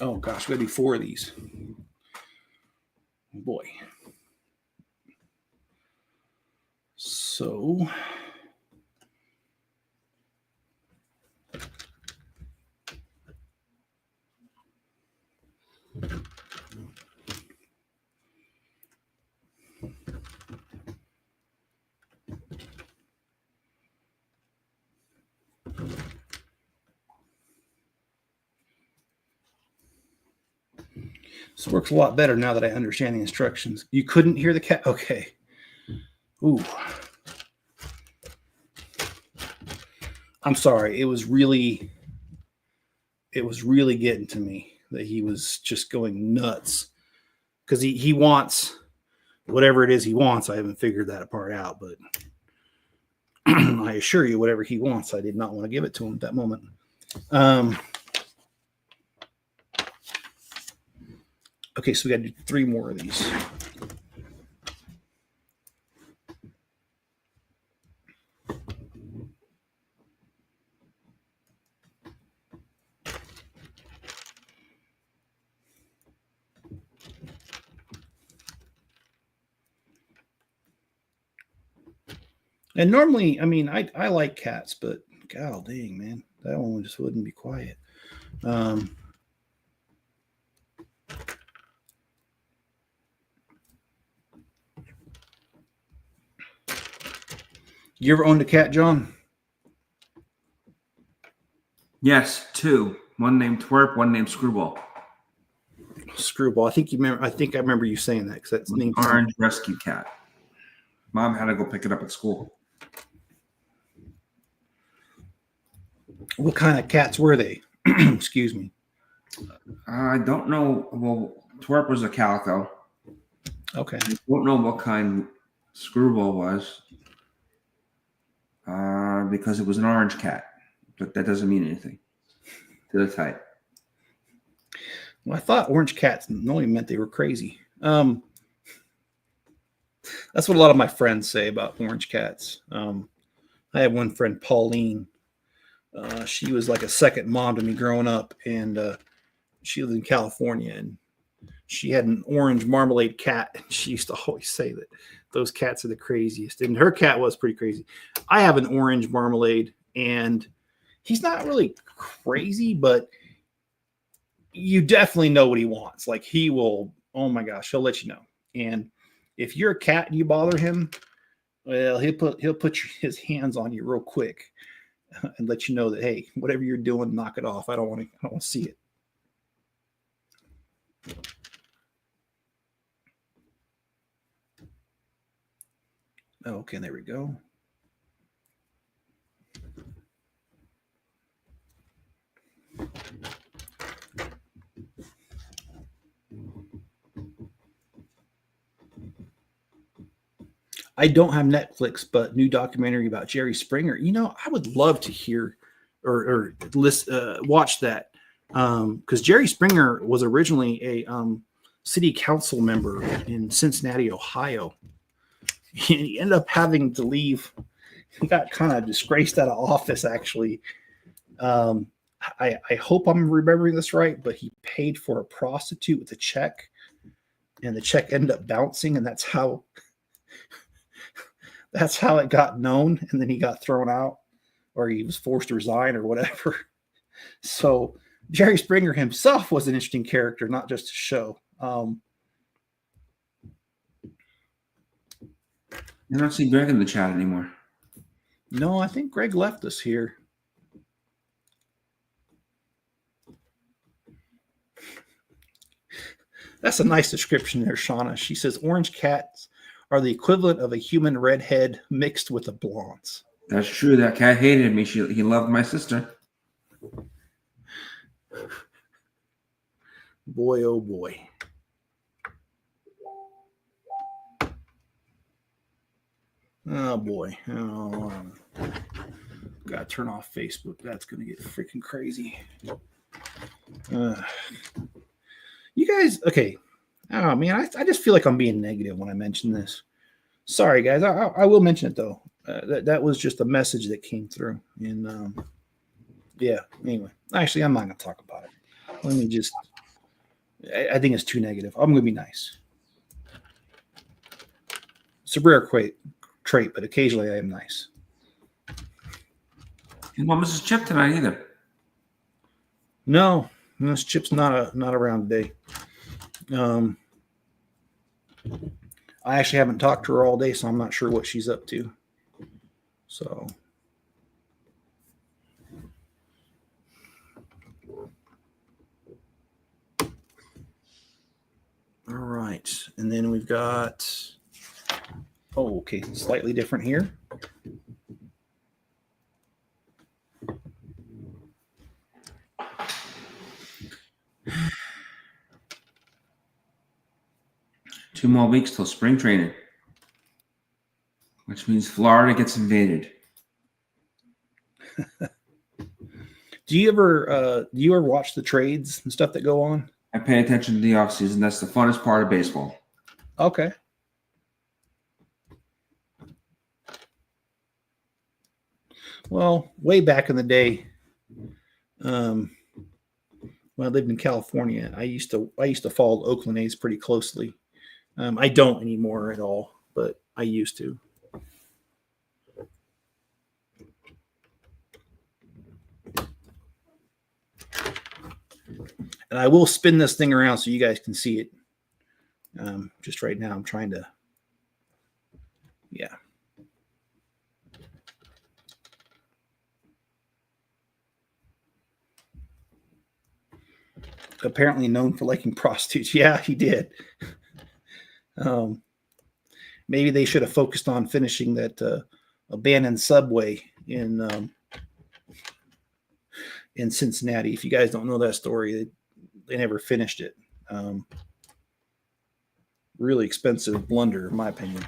Oh gosh, we gotta do 4 of these. Boy. So this works a lot better now that I understand the instructions. You couldn't hear the cat? Okay. Ooh. I'm sorry. It was really getting to me that he was just going nuts because he wants whatever it is he wants. I haven't figured that part out, but I assure you, whatever he wants, I did not want to give it to him at that moment. Okay, so we got to do 3 more of these. And normally, I mean, I like cats, but god dang, man, that one just wouldn't be quiet. You ever owned a cat, John? Yes, 2. One named Twerp, one named Screwball. Screwball. I think I remember you saying that because that's named Orange rescue cat. Mom had to go pick it up at school. What kind of cats were they? Excuse me. I don't know. Well, Twerp was a calico. Okay. I don't know what kind Screwball was because it was an orange cat. But that doesn't mean anything to the type. Well, I thought orange cats only meant they were crazy. That's what a lot of my friends say about orange cats. I had one friend, Pauline. She was like a second mom to me growing up, and she lived in California, and she had an orange marmalade cat. And she used to always say that those cats are the craziest, and her cat was pretty crazy. I have an orange marmalade, and he's not really crazy, but you definitely know what he wants. Like he will, oh my gosh, he'll let you know. And if you're a cat and you bother him, well, he'll put his hands on you real quick and let you know that, hey, whatever you're doing, knock it off. I don't want to see it. Okay, there we go. I don't have Netflix, but new documentary about Jerry Springer. You know, I would love to hear or watch that because Jerry Springer was originally a city council member in Cincinnati, Ohio. He ended up having to leave. He got kind of disgraced out of office, actually. I hope I'm remembering this right, but he paid for a prostitute with a check, and the check ended up bouncing, and that's how it got known. And then he got thrown out, or he was forced to resign, or whatever. So Jerry Springer himself was an interesting character, not just a show. I don't see Greg in the chat anymore. No, I think Greg left us here. That's a nice description there, Shauna. She says orange cats are the equivalent of a human redhead mixed with a blonde. That's true. That cat hated me. He loved my sister. Boy, oh boy. Oh boy. Oh, gotta turn off Facebook. That's gonna get freaking crazy. You guys, okay. Oh man, I just feel like I'm being negative when I mention this. Sorry, guys. I will mention it though. That was just a message that came through, and yeah. Anyway, actually, I'm not gonna talk about it. Let me just I think it's too negative. I'm going to be nice. It's a rare trait, but occasionally I am nice. You want Mrs. Chip tonight either? No, this Chip's not around today. I actually haven't talked to her all day, so I'm not sure what she's up to. So. All right. And then we've got, okay, slightly different here. Two more weeks till spring training, which means Florida gets invaded. Do you ever watch the trades and stuff that go on? I pay attention to the offseason. That's the funnest part of baseball. Okay. Well, way back in the day, when I lived in California, I used to follow the Oakland A's pretty closely. I don't anymore at all, but I used to. And I will spin this thing around so you guys can see it. Just right now, I'm trying to, yeah. Apparently known for liking prostitutes. Yeah, he did. Maybe they should have focused on finishing that abandoned subway in Cincinnati. If you guys don't know that story, they never finished it. Really expensive blunder, in my opinion.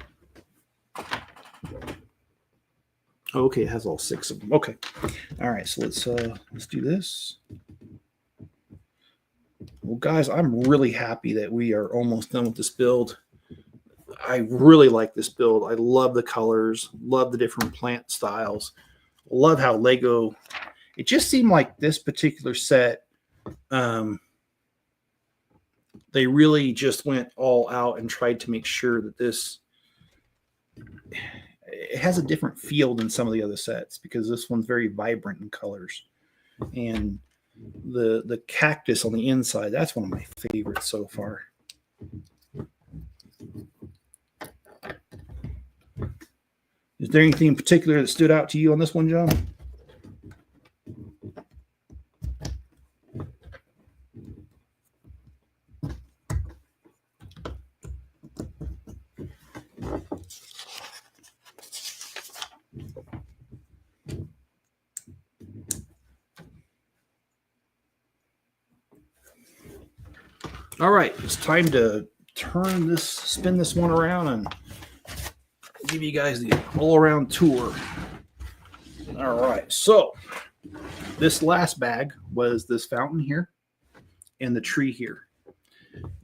Okay, it has all 6 of them. Okay, all right. So let's do this. Well, guys, I'm really happy that we are almost done with this build. I really like this build. I love the colors, love the different plant styles, love how Lego. It just seemed like this particular set, they really just went all out and tried to make sure that it has a different feel than some of the other sets, because this one's very vibrant in colors. And the cactus on the inside, that's one of my favorites so far. Is there anything in particular that stood out to you on this one, John? All right, it's time to spin this one around and give you guys the all-around tour. All right, so this last bag was this fountain here and the tree here.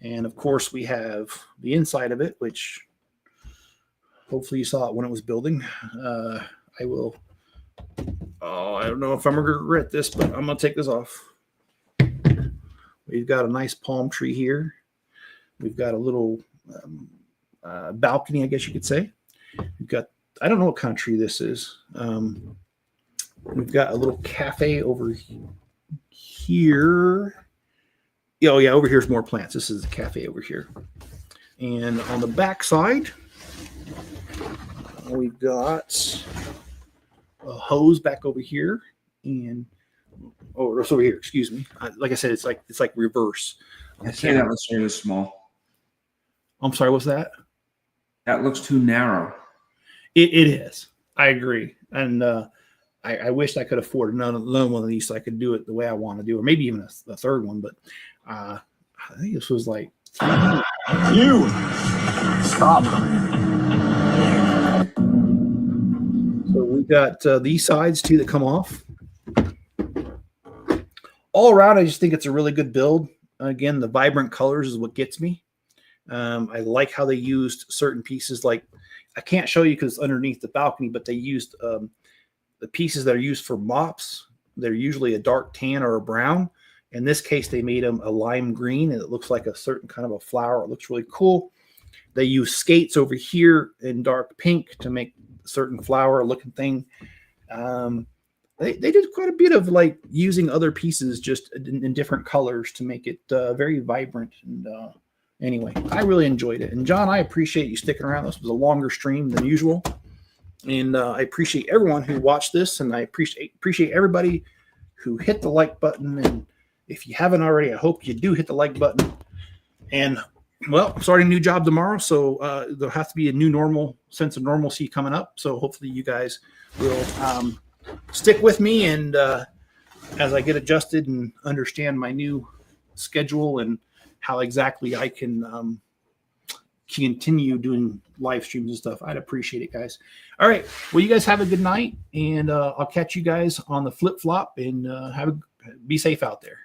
And of course we have the inside of it, which hopefully you saw it when it was building. I don't know if I'm gonna regret this, but I'm gonna take this off. We've got a nice palm tree here. We've got a little balcony, I guess you could say. We've got, I don't know what kind of tree this is. We've got a little cafe over here. Oh yeah, over here's more plants. This is the cafe over here. And on the back side, we've got a hose back over here, and it's over here. Excuse me. Like I said, it's like reverse. I say that looks really small. I'm sorry. What's that? That looks too narrow. It is. I agree, and I wish I could afford another one of these so I could do it the way I want to do, or maybe even a third one. But I think this was like You stop. So we got these sides too that come off. All around, I just think it's a really good build. Again, the vibrant colors is what gets me. I like how they used certain pieces. Like, I can't show you because it's underneath the balcony, but they used the pieces that are used for mops. They're usually a dark tan or a brown, In this case, they made them a lime green, and it looks like a certain kind of a flower. It looks really cool. They use skates over here in dark pink to make a certain flower looking thing. They did quite a bit of like using other pieces just in different colors to make it very vibrant. And anyway, I really enjoyed it. And John, I appreciate you sticking around. This was a longer stream than usual. And I appreciate everyone who watched this. And I appreciate everybody who hit the like button. And if you haven't already, I hope you do hit the like button. And well, I'm starting a new job tomorrow. So there'll have to be a new normal sense of normalcy coming up. So hopefully you guys will stick with me, and as I get adjusted and understand my new schedule and how exactly I can continue doing live streams and stuff, I'd appreciate it, guys. All right, well, you guys have a good night, and I'll catch you guys on the flip flop, and be safe out there.